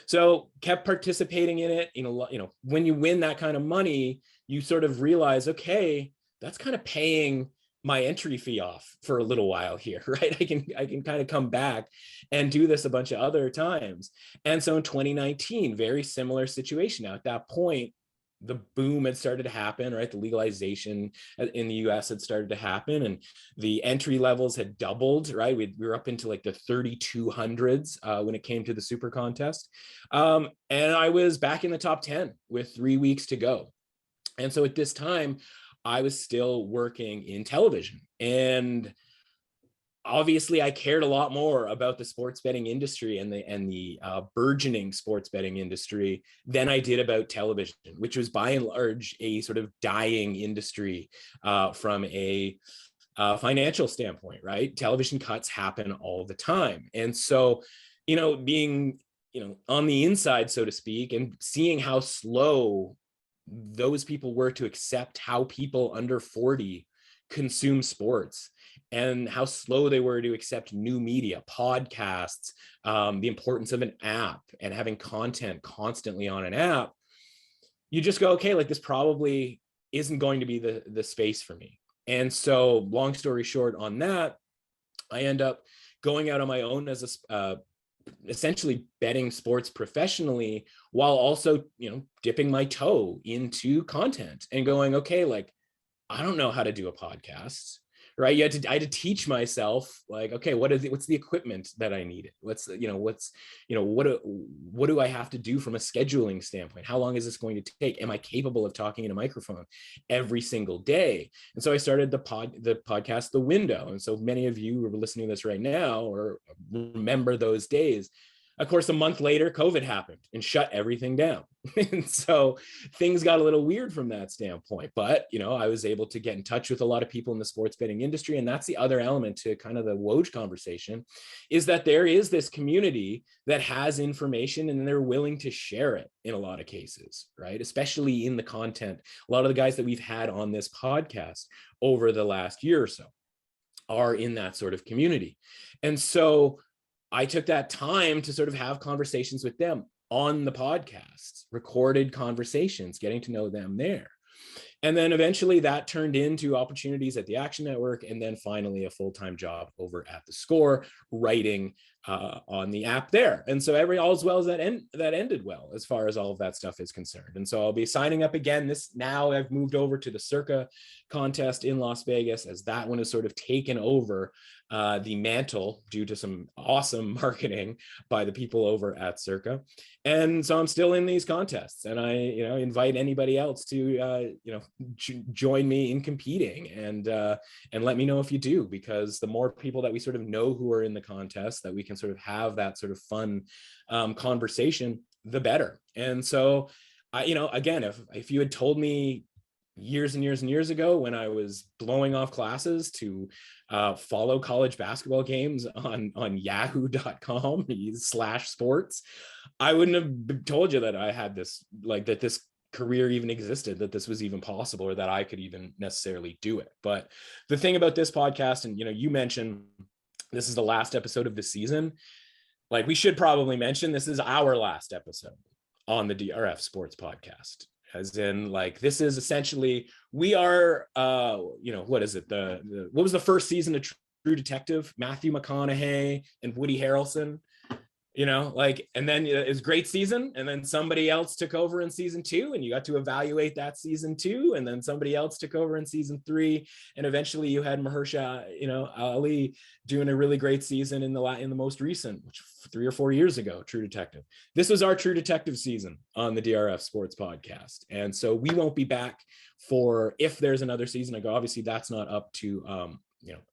S3: So kept participating in it. When you win that kind of money, you sort of realize, okay, that's kind of paying my entry fee off for a little while here, right? I can kind of come back and do this a bunch of other times. And so in 2019, very similar situation. Now at that point, the boom had started to happen, right? The legalization in the US had started to happen, and the entry levels had doubled, right? We were up into like the 3200s when it came to the super contest. And I was back in the top 10 with 3 weeks to go. And so at this time, I was still working in television, and obviously I cared a lot more about the sports betting industry and the burgeoning sports betting industry than I did about television, which was by and large a sort of dying industry from a financial standpoint, right? Television cuts happen all the time. And so, being, on the inside, so to speak, and seeing how slow those people were to accept how people under 40 consume sports, and how slow they were to accept new media, podcasts, the importance of an app and having content constantly on an app, you just go, okay, like this probably isn't going to be the space for me. And so long story short on that, I end up going out on my own as essentially betting sports professionally, while also, dipping my toe into content and going, okay, like, I don't know how to do a podcast, right? I had to teach myself, like, okay, what's the equipment that I needed? What do I have to do from a scheduling standpoint? How long is this going to take? Am I capable of talking in a microphone every single day? And so I started the podcast, The Window. And so many of you who are listening to this right now or remember those days. Of course, a month later, COVID happened and shut everything down. And so things got a little weird from that standpoint. But, I was able to get in touch with a lot of people in the sports betting industry. And that's the other element to kind of the Woj conversation, is that there is this community that has information and they're willing to share it in a lot of cases, right? Especially in the content. A lot of the guys that we've had on this podcast over the last year or so are in that sort of community. And so I took that time to sort of have conversations with them on the podcast, recorded conversations, getting to know them there. And then eventually that turned into opportunities at the Action Network, and then finally a full-time job over at The Score, writing on the app there. And so all's well as that ended well as far as all of that stuff is concerned. And so I'll be signing up again. Now I've moved over to the Circa contest in Las Vegas, as that one has sort of taken over the mantle due to some awesome marketing by the people over at Circa. And so I'm still in these contests, and I, invite anybody else to, join me in competing, and let me know if you do, because the more people that we sort of know who are in the contest, that we can sort of have that sort of fun conversation, the better. And so, again, if you had told me years and years and years ago, when I was blowing off classes to follow college basketball games on yahoo.com/sports, I wouldn't have told you that I had this, like, that this career even existed, that this was even possible, or that I could even necessarily do it. But the thing about this podcast, and you mentioned this is the last episode of the season, like, we should probably mention this is our last episode on the DRF Sports Podcast. As in, like, this is essentially, we are, what is it? What was the first season of True Detective? Matthew McConaughey and Woody Harrelson, and then it was a great season. And then somebody else took over in season 2, and you got to evaluate that season 2. And then somebody else took over in season 3. And eventually you had Mahershala, Ali doing a really great season in the most recent, which 3 or 4 years ago, True Detective. This was our True Detective season on the DRF Sports Podcast. And so we won't be back for, if there's another season. Obviously that's not up to,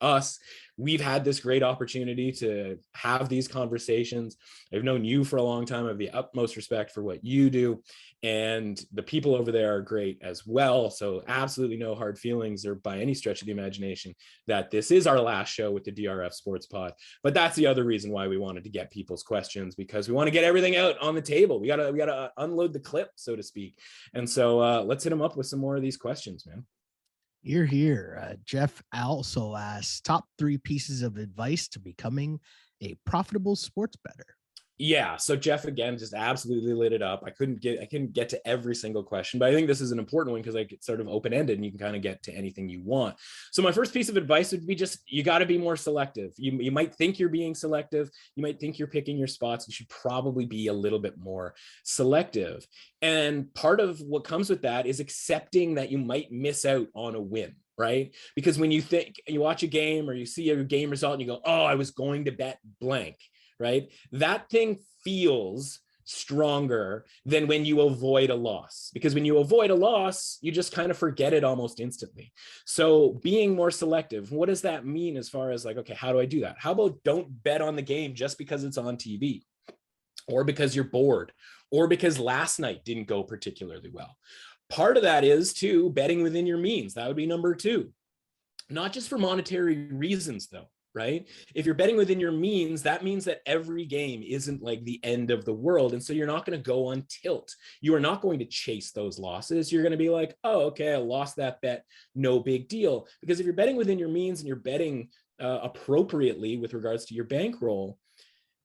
S3: us. We've had this great opportunity to have these conversations. I've known you for a long time. I have the utmost respect for what you do, and the people over there are great as well. So absolutely no hard feelings, or by any stretch of the imagination, that this is our last show with the DRF Sports Pod. But that's the other reason why we wanted to get people's questions, because we want to get everything out on the table. We gotta unload the clip, so to speak. And so let's hit them up with some more of these questions, man.
S2: You're here. Jeff also asks, top 3 pieces of advice to becoming a profitable sports bettor.
S3: Yeah. So Jeff again just absolutely lit it up. I couldn't get to every single question, but I think this is an important one because like it's sort of open-ended and you can kind of get to anything you want. So my first piece of advice would be just, you got to be more selective. You might think you're being selective. You might think you're picking your spots. You should probably be a little bit more selective. And part of what comes with that is accepting that you might miss out on a win. Right? Because when you watch a game or you see a game result and you go, oh, I was going to bet blank. Right? That thing feels stronger than when you avoid a loss, because when you avoid a loss, you just kind of forget it almost instantly. So being more selective, what does that mean as far as like, okay, how do I do that? How about don't bet on the game just because it's on TV or because you're bored or because last night didn't go particularly well. Part of that is too betting within your means. That would be number 2, not just for monetary reasons though. Right? If you're betting within your means, that means that every game isn't like the end of the world. And so you're not going to go on tilt. You are not going to chase those losses. You're going to be like, oh, okay, I lost that bet. No big deal. Because if you're betting within your means and you're betting appropriately with regards to your bankroll,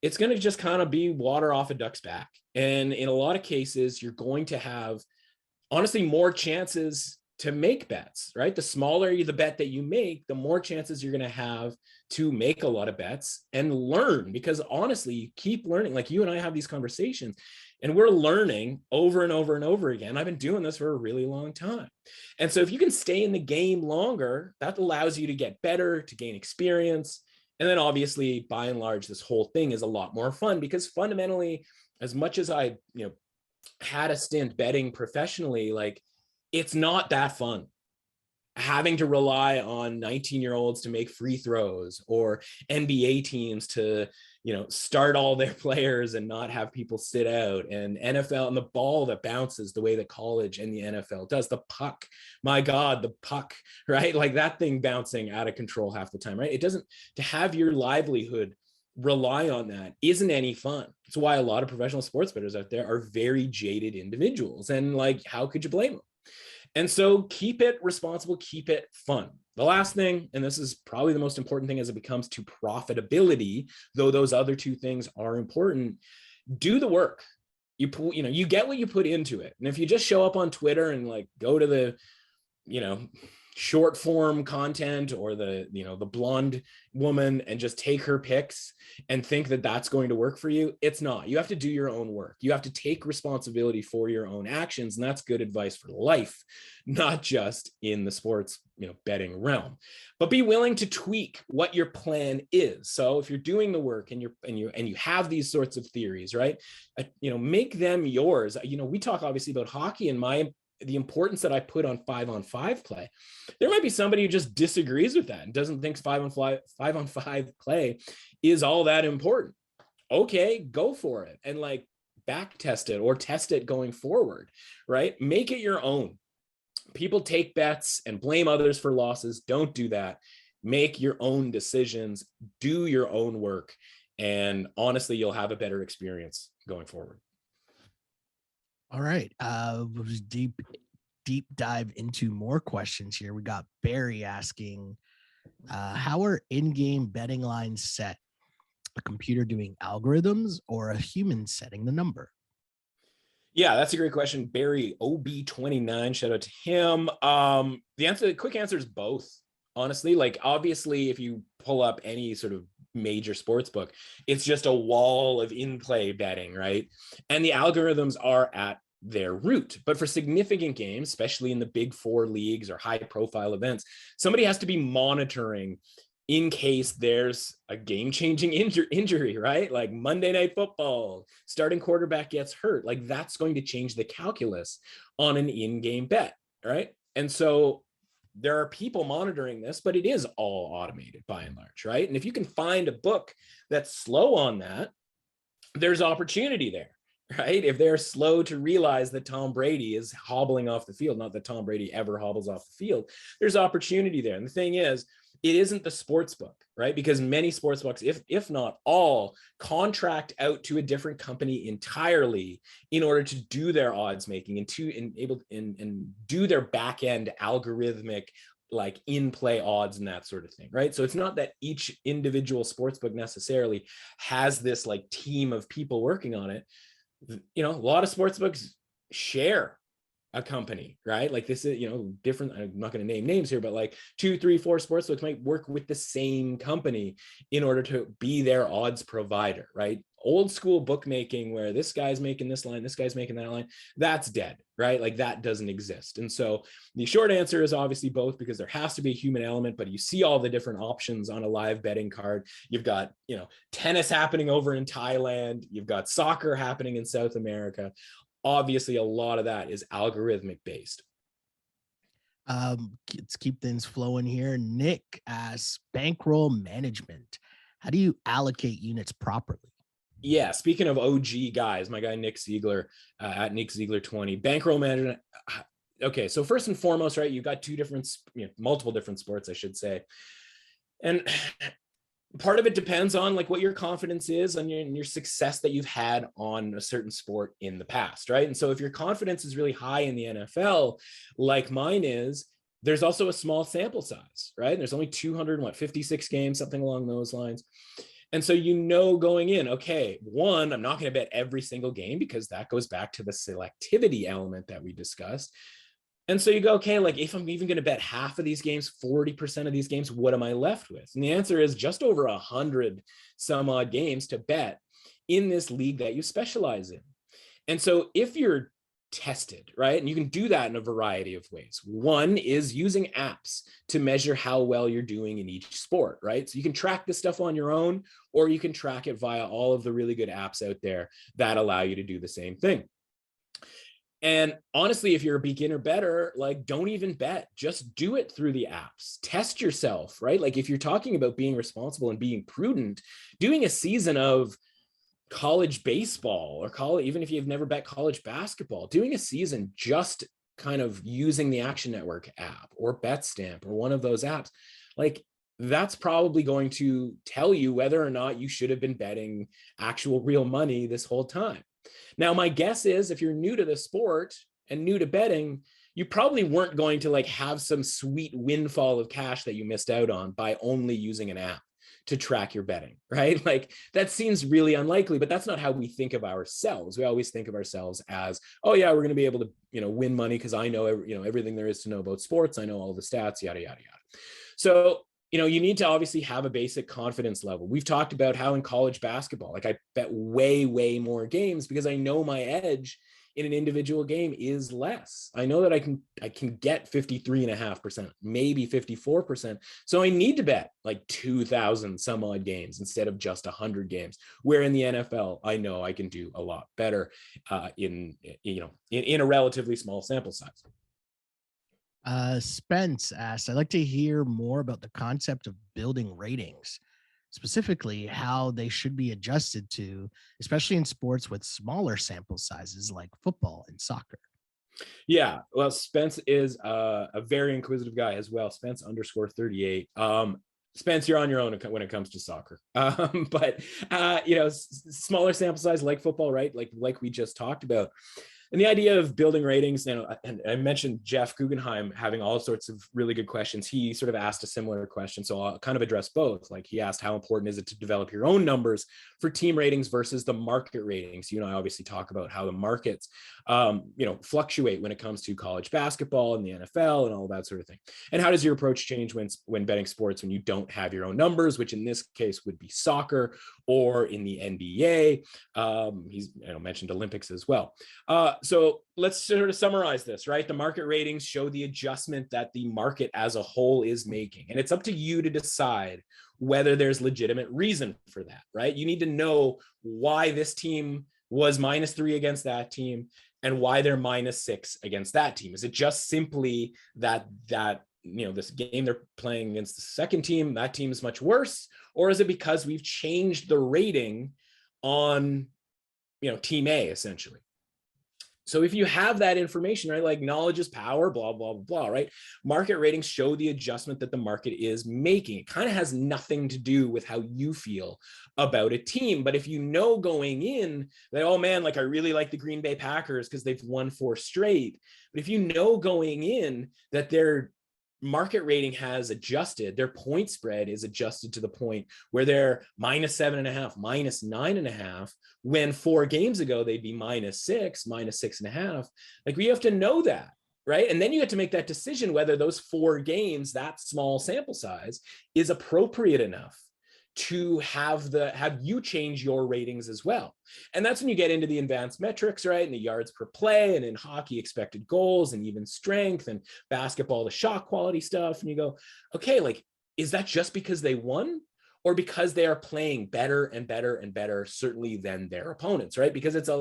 S3: it's going to just kind of be water off a duck's back. And in a lot of cases, you're going to have honestly more chances to make bets, right? The smaller the bet that you make, the more chances you're going to have to make a lot of bets and learn, because honestly, you keep learning. Like you and I have these conversations and we're learning over and over and over again. I've been doing this for a really long time. And so if you can stay in the game longer, that allows you to get better, to gain experience. And then obviously, by and large, this whole thing is a lot more fun because fundamentally, as much as I, had a stint betting professionally, like it's not that fun having to rely on 19-year-olds to make free throws or NBA teams to, start all their players and not have people sit out, and NFL and the ball that bounces the way that college and the NFL does. The puck, my God, the puck, right? Like that thing bouncing out of control half the time, right? It doesn't, to have your livelihood rely on that isn't any fun. It's why a lot of professional sports bettors out there are very jaded individuals. And like, how could you blame them? And so keep it responsible, keep it fun. The last thing, and this is probably the most important thing as it becomes to profitability, though those other two things are important, do the work. You get what you put into it. And if you just show up on Twitter and like go to the, short form content or the blonde woman and just take her pics and think that that's going to work for you, it's not. You have to do your own work. You have to take responsibility for your own actions. And that's good advice for life, not just in the sports, betting realm. But be willing to tweak what your plan is. So if you're doing the work and you have these sorts of theories, right? Make them yours. We talk obviously about hockey and the importance that I put on 5-on-5 play. There might be somebody who just disagrees with that and doesn't think 5-on-5 play is all that important. Okay, go for it and like back test it or test it going forward, right? Make it your own. People take bets and blame others for losses. Don't do that. Make your own decisions, do your own work, and honestly, you'll have a better experience going forward.
S2: All right. We'll just deep dive into more questions here. We got Barry asking, how are in-game betting lines set? A computer doing algorithms or a human setting the number?
S3: Yeah, that's a great question. Barry OB29, shout out to him. The quick answer is both. Honestly, like obviously, if you pull up any sort of major sports book, it's just a wall of in-play betting, right? And the algorithms are at their root. But for significant games, especially in the big four leagues or high-profile events, somebody has to be monitoring in case there's a game-changing injury, right? Like Monday Night Football, starting quarterback gets hurt. Like that's going to change the calculus on an in-game bet, right? And so there are people monitoring this, but it is all automated by and large, right? And if you can find a book that's slow on that, there's opportunity there, right? If they're slow to realize that Tom Brady is hobbling off the field, not that Tom Brady ever hobbles off the field, there's opportunity there. And the thing is, it isn't the sports book, right? Because many sports books, if not all, contract out to a different company entirely in order to do their odds making and do their back end algorithmic like in play odds and that sort of thing, right? So it's not that each individual sportsbook necessarily has this like team of people working on it. You know, a lot of sportsbooks share a company, right? Like this is, you know, different. I'm not going to name names here, but like 2, 3, 4 sportsbooks might work with the same company in order to be their odds provider, right? Old school bookmaking where this guy's making this line, this guy's making that line, that's dead, right? Like that doesn't exist. And so the short answer is obviously both, because there has to be a human element, but you see all the different options on a live betting card. You've got, you know, tennis happening over in Thailand. You've got soccer happening in South America. Obviously, a lot of that is algorithmic based.
S2: Let's keep things flowing here. Nick asks, bankroll management, how do you allocate units properly?
S3: Yeah, speaking of OG guys, my guy Nick Ziegler at Nick Ziegler 20, bankroll management. Okay, so first and foremost, right, you've got multiple different sports, I should say, and part of it depends on like what your confidence is and your success that you've had on a certain sport in the past, right? And so if your confidence is really high in the NFL, like mine is, there's also a small sample size, right? There's only 256 games, something along those lines. And so, you know, going in, okay, one, I'm not going to bet every single game because that goes back to the selectivity element that we discussed. And so you go, okay, like if I'm even going to bet half of these games, 40% of these games, what am I left with? And the answer is just over 100 some odd games to bet in this league that you specialize in. And so if you're tested, right, and you can do that in a variety of ways. One is using apps to measure how well you're doing in each sport, right? So you can track this stuff on your own, or you can track it via all of the really good apps out there that allow you to do the same thing. And honestly, if you're a beginner bettor, like don't even bet, just do it through the apps. Test yourself, right? Like if you're talking about being responsible and being prudent, doing a season of college baseball or college, even if you've never bet college basketball, doing a season just kind of using the Action Network app or BetStamp or one of those apps, like that's probably going to tell you whether or not you should have been betting actual real money this whole time. Now, my guess is if you're new to the sport and new to betting, you probably weren't going to like have some sweet windfall of cash that you missed out on by only using an app to track your betting, right? Like that seems really unlikely, but that's not how we think of ourselves. We always think of ourselves as, oh yeah, we're going to be able to, you know, win money because I know, everything there is to know about sports. I know all the stats, yada, yada, yada. So, you know, you need to obviously have a basic confidence level. We've talked about how in college basketball, like I bet way, way more games because I know my edge in an individual game is less. I know that I can get 53.5%, maybe 54%. So I need to bet like 2,000 some odd games instead of just 100 games. Where in the NFL, I know I can do a lot better in a relatively small sample size.
S2: Spence asked, I'd like to hear more about the concept of building ratings, specifically how they should be adjusted to, especially in sports with smaller sample sizes like football and soccer.
S3: Yeah, well, Spence is a very inquisitive guy as well. Spence _38. Spence, you're on your own when it comes to soccer. But smaller sample size like football, right? Like we just talked about. And the idea of building ratings, and I mentioned Jeff Guggenheim having all sorts of really good questions. He sort of asked a similar question. So I'll kind of address both. Like he asked, how important is it to develop your own numbers for team ratings versus the market ratings? You know, I obviously talk about how the markets, fluctuate when it comes to college basketball and the NFL and all that sort of thing. And how does your approach change when betting sports when you don't have your own numbers, which in this case would be soccer or in the NBA? He's mentioned Olympics as well. So let's sort of summarize this, right? The market ratings show the adjustment that the market as a whole is making. And it's up to you to decide whether there's legitimate reason for that, right? You need to know why this team was -3 against that team and why they're -6 against that team. Is it just simply that this game they're playing against the second team, that team is much worse? Or is it because we've changed the rating on, team A essentially? So if you have that information, right, like knowledge is power, blah, blah, blah, blah, right? Market ratings show the adjustment that the market is making. It kind of has nothing to do with how you feel about a team. But if you know going in that, oh man, like I really like the Green Bay Packers because they've won 4 straight. But if you know going in that they're market rating has adjusted. Their point spread is adjusted to the point where they're -7.5, -9.5, when 4 games ago they'd be -6, -6.5. Like, we have to know that, right? And then you have to make that decision whether those 4 games, that small sample size, is appropriate enough to have you change your ratings as well. And that's when you get into the advanced metrics, right? And the yards per play, and in hockey, expected goals, and even strength, and basketball, the shot quality stuff. And you go, okay, like, is that just because they won, or because they are playing better and better and better, certainly, than their opponents, right? Because it's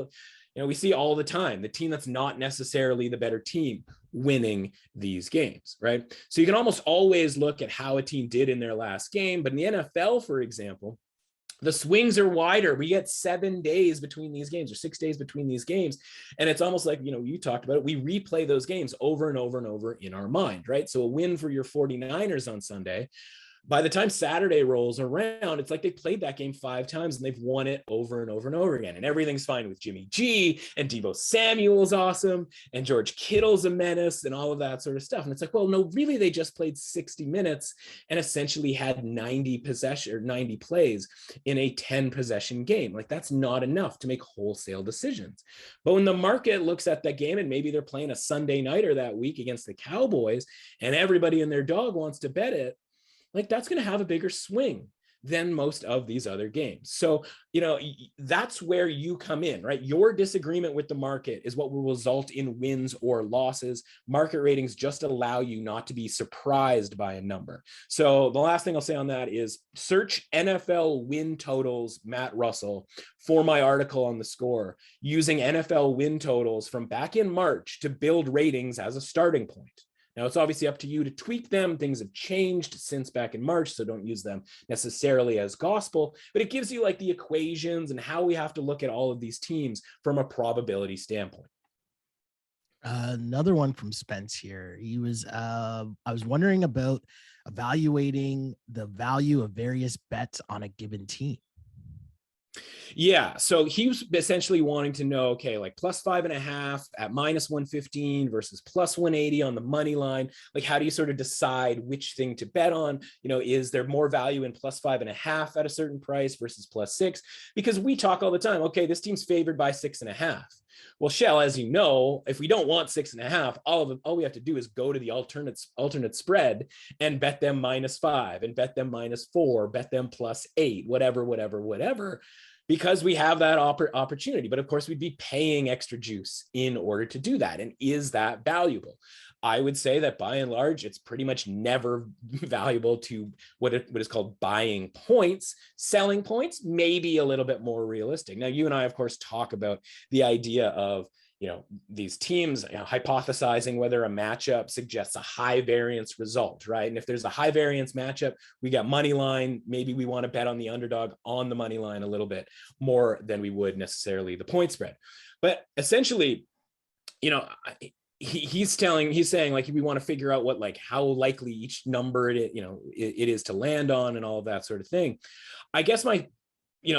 S3: we see all the time the team that's not necessarily the better team winning these games, right? So you can almost always look at how a team did in their last game. But in the NFL, for example, the swings are wider. We get 7 days between these games, or 6 days between these games. And it's almost like, you talked about it, we replay those games over and over and over in our mind, right? So a win for your 49ers on Sunday, by the time Saturday rolls around, it's like they played that game 5 times and they've won it over and over and over again. And everything's fine with Jimmy G, and Deebo Samuel's awesome, and George Kittle's a menace, and all of that sort of stuff. And it's like, well, no, really, they just played 60 minutes and essentially had 90 plays in a 10 possession game. Like, that's not enough to make wholesale decisions. But when the market looks at that game, and maybe they're playing a Sunday nighter that week against the Cowboys, and everybody and their dog wants to bet it, like, that's going to have a bigger swing than most of these other games. So, that's where you come in, right? Your disagreement with the market is what will result in wins or losses. Market ratings just allow you not to be surprised by a number. So the last thing I'll say on that is search NFL win totals, Matt Russell, for my article on The Score, using NFL win totals from back in March to build ratings as a starting point. Now, it's obviously up to you to tweak them. Things have changed since back in March, so don't use them necessarily as gospel, but it gives you like the equations and how we have to look at all of these teams from a probability standpoint.
S2: Another one from Spence here. He was, I was wondering about evaluating the value of various bets on a given team.
S3: Yeah. So he was essentially wanting to know, okay, like +5.5 at -115 versus +180 on the money line. Like, how do you sort of decide which thing to bet on? Is there more value in +5.5 at a certain price versus +6? Because we talk all the time, okay, this team's favored by 6.5. Well, Shell, as you know, if we don't want 6.5, all we have to do is go to the alternate spread and bet them -5, and bet them -4, bet them +8, whatever, because we have that opportunity. But of course, we'd be paying extra juice in order to do that. And is that valuable? I would say that by and large, it's pretty much never valuable to what is called buying points. Selling points, maybe a little bit more realistic. Now, you and I, of course, talk about the idea of these teams hypothesizing whether a matchup suggests a high variance result, right? And if there's a high variance matchup, we got money line. Maybe we want to bet on the underdog on the money line a little bit more than we would necessarily the point spread. But essentially, he's saying like, we want to figure out how likely each number it is to land on, and all of that sort of thing. I guess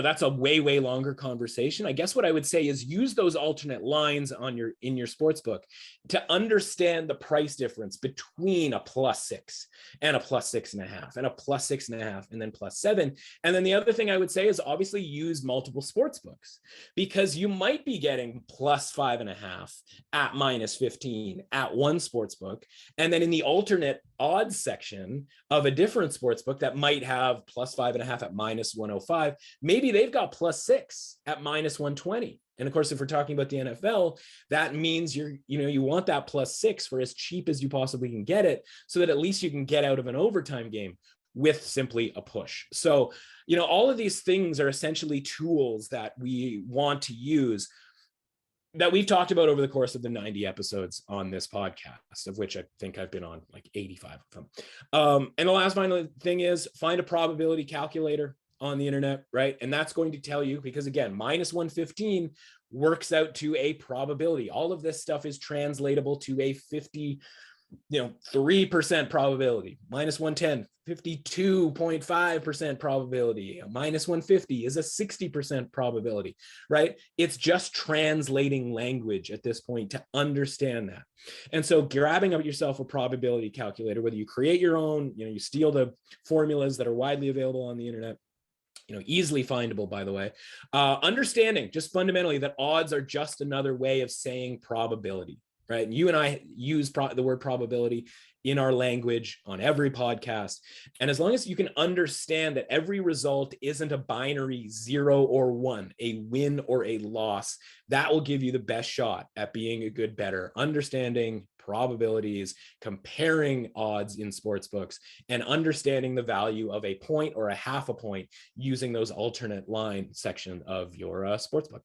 S3: that's a way longer conversation. I guess what I would say is use those alternate lines in your sports book to understand the price difference between a +6 and a +6.5 and a +6.5 and then +7. And then the other thing I would say is obviously use multiple sports books, because you might be getting +5.5 at -15 at one sports book, and then in the alternate odds section of a different sports book that might have +5.5 at -105. Maybe they've got +6 at -120. And of course, if we're talking about the NFL, that means you want that +6 for as cheap as you possibly can get it, so that at least you can get out of an overtime game with simply a push. So, all of these things are essentially tools that we want to use, that we've talked about over the course of the 90 episodes on this podcast, of which I think I've been on like 85 of them. And the last final thing is find a probability calculator on the internet, right? And that's going to tell you, because again, -115 works out to a probability. All of this stuff is translatable to a 50 3% probability, minus 110, 52.5% probability, minus 150 is a 60% probability, right? It's just translating language at this point to understand that. And so grabbing up yourself a probability calculator, whether you create your own, you steal the formulas that are widely available on the internet, easily findable, by the way, understanding just fundamentally that odds are just another way of saying probability. Right. And you and I use the word probability in our language on every podcast. And as long as you can understand that every result isn't a binary 0 or 1, a win or a loss, that will give you the best shot at being a good bettor, understanding probabilities, comparing odds in sports books, and understanding the value of a point or a half a point using those alternate line section of your sports book.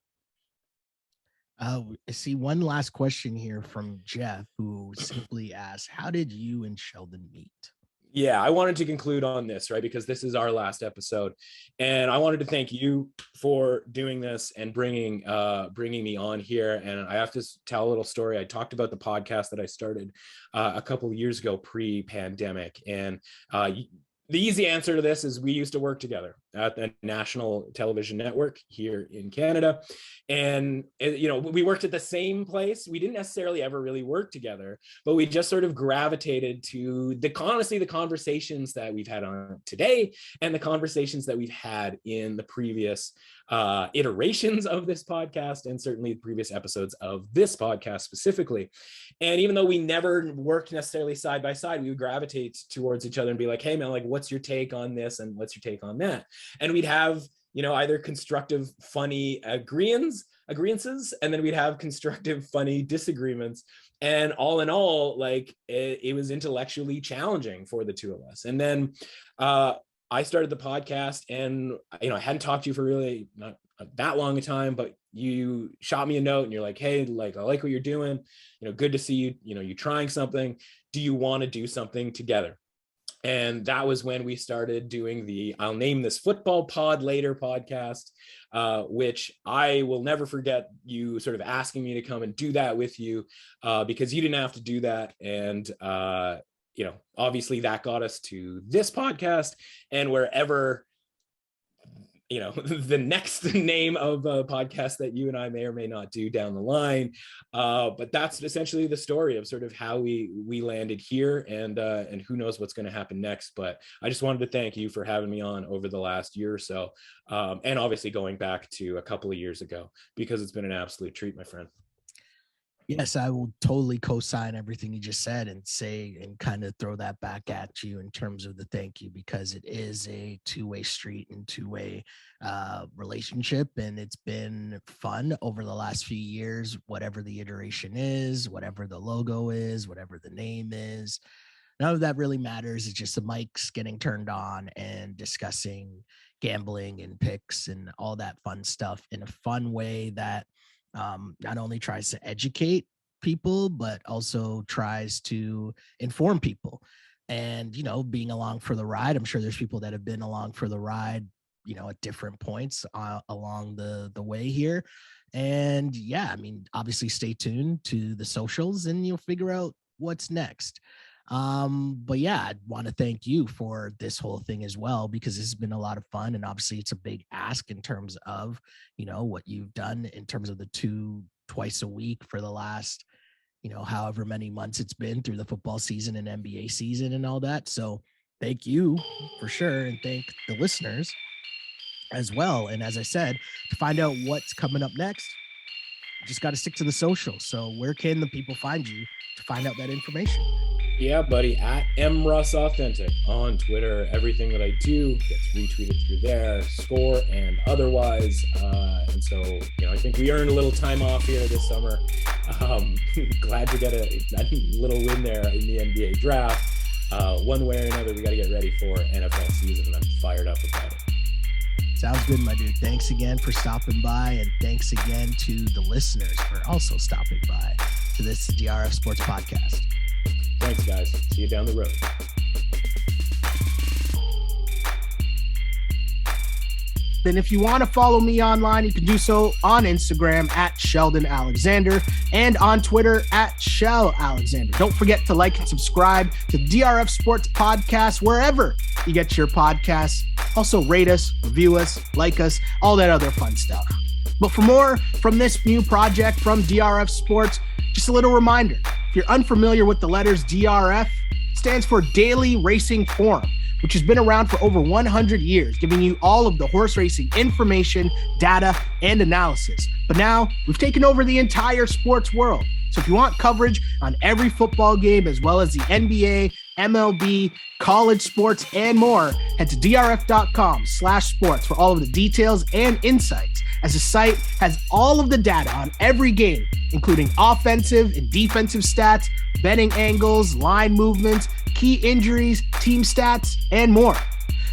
S2: I see one last question here from Jeff, who simply asks, how did you and Sheldon meet?
S3: Yeah, I wanted to conclude on this, right? Because this is our last episode. And I wanted to thank you for doing this and bringing me on here. And I have to tell a little story. I talked about the podcast that I started a couple of years ago, pre-pandemic. And the easy answer to this is we used to work together at the national television network here in Canada. And, we worked at the same place. We didn't necessarily ever really work together, but we just sort of gravitated to the conversations that we've had on today and the conversations that we've had in the previous iterations of this podcast, and certainly the previous episodes of this podcast specifically. And even though we never worked necessarily side by side, we would gravitate towards each other and be like, hey man, like, what's your take on this? And what's your take on that? And we'd have, either constructive, funny agreements, and then we'd have constructive, funny disagreements. And all in all, like it was intellectually challenging for the two of us. And then I started the podcast, and I hadn't talked to you for really not that long a time, but you shot me a note and you're like, hey, like, I like what you're doing, good to see you, you're trying something. Do you want to do something together? And that was when we started doing the I'll Name This Football Pod Later podcast, which I will never forget you sort of asking me to come and do that with you, because you didn't have to do that. And, obviously that got us to this podcast and wherever, the next name of a podcast that you and I may or may not do down the line. But that's essentially the story of sort of how we landed here, and who knows what's going to happen next. But I just wanted to thank you for having me on over the last year or so. And obviously going back to a couple of years ago, because it's been an absolute treat, my friend.
S2: Yes, I will totally co-sign everything you just said and say and kind of throw that back at you in terms of the thank you, because it is a two-way street and two-way relationship. And it's been fun over the last few years, whatever the iteration is, whatever the logo is, whatever the name is. None of that really matters. It's just the mics getting turned on and discussing gambling and picks and all that fun stuff in a fun way that not only tries to educate people, but also tries to inform people. And, being along for the ride, I'm sure there's people that have been along for the ride, at different points along the way here. And yeah, obviously stay tuned to the socials and you'll figure out what's next. But yeah, I want to thank you for this whole thing as well, because this has been a lot of fun. And obviously it's a big ask in terms of, what you've done in terms of the twice a week for the last, however many months it's been through the football season and NBA season and all that. So thank you for sure. And thank the listeners as well. And as I said, to find out what's coming up next, you just got to stick to the social. So where can the people find you to find out that information?
S3: Yeah, buddy, at mrussauthentic on Twitter. Everything that I do gets retweeted through there, score and otherwise. And so, I think we earned a little time off here this summer. Glad to get a little win there in the NBA draft. One way or another, we got to get ready for NFL season, and I'm fired up about it.
S2: Sounds good, my dude. Thanks again for stopping by, and thanks again to the listeners for also stopping by to this DRF Sports Podcast.
S3: Thanks, guys. See you down the road.
S2: And if you want to follow me online, you can do so on Instagram at Sheldon Alexander and on Twitter at Shell Alexander. Don't forget to like and subscribe to DRF Sports Podcast wherever you get your podcasts. Also rate us, review us, like us, all that other fun stuff. But for more from this new project from DRF Sports, just a little reminder, if you're unfamiliar with the letters DRF, it stands for Daily Racing Forum, which has been around for over 100 years, giving you all of the horse racing information, data, and analysis. But now we've taken over the entire sports world. So if you want coverage on every football game, as well as the NBA, MLB, college sports, and more, head to drf.com/sports for all of the details and insights, as the site has all of the data on every game, including offensive and defensive stats, betting angles, line movements, key injuries, team stats, and more.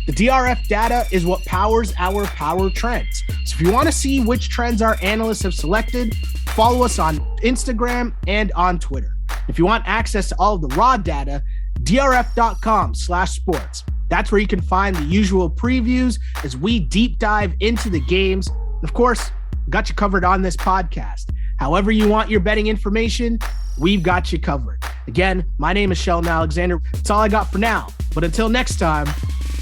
S2: The DRF data is what powers our power trends. So if you want to see which trends our analysts have selected, follow us on Instagram and on Twitter. If you want access to all of the raw data, drf.com/sports. That's where you can find the usual previews as we deep dive into the games. Of course, got you covered on this podcast. However you want your betting information, we've got you covered. Again, my name is Sheldon Alexander. That's all I got for now. But until next time,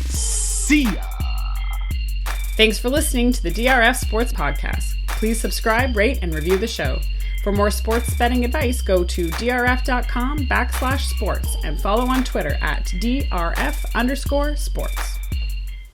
S2: see ya.
S1: Thanks for listening to the DRF Sports Podcast. Please subscribe, rate, and review the show. For more sports betting advice, go to drf.com/sports and follow on Twitter at DRF_sports.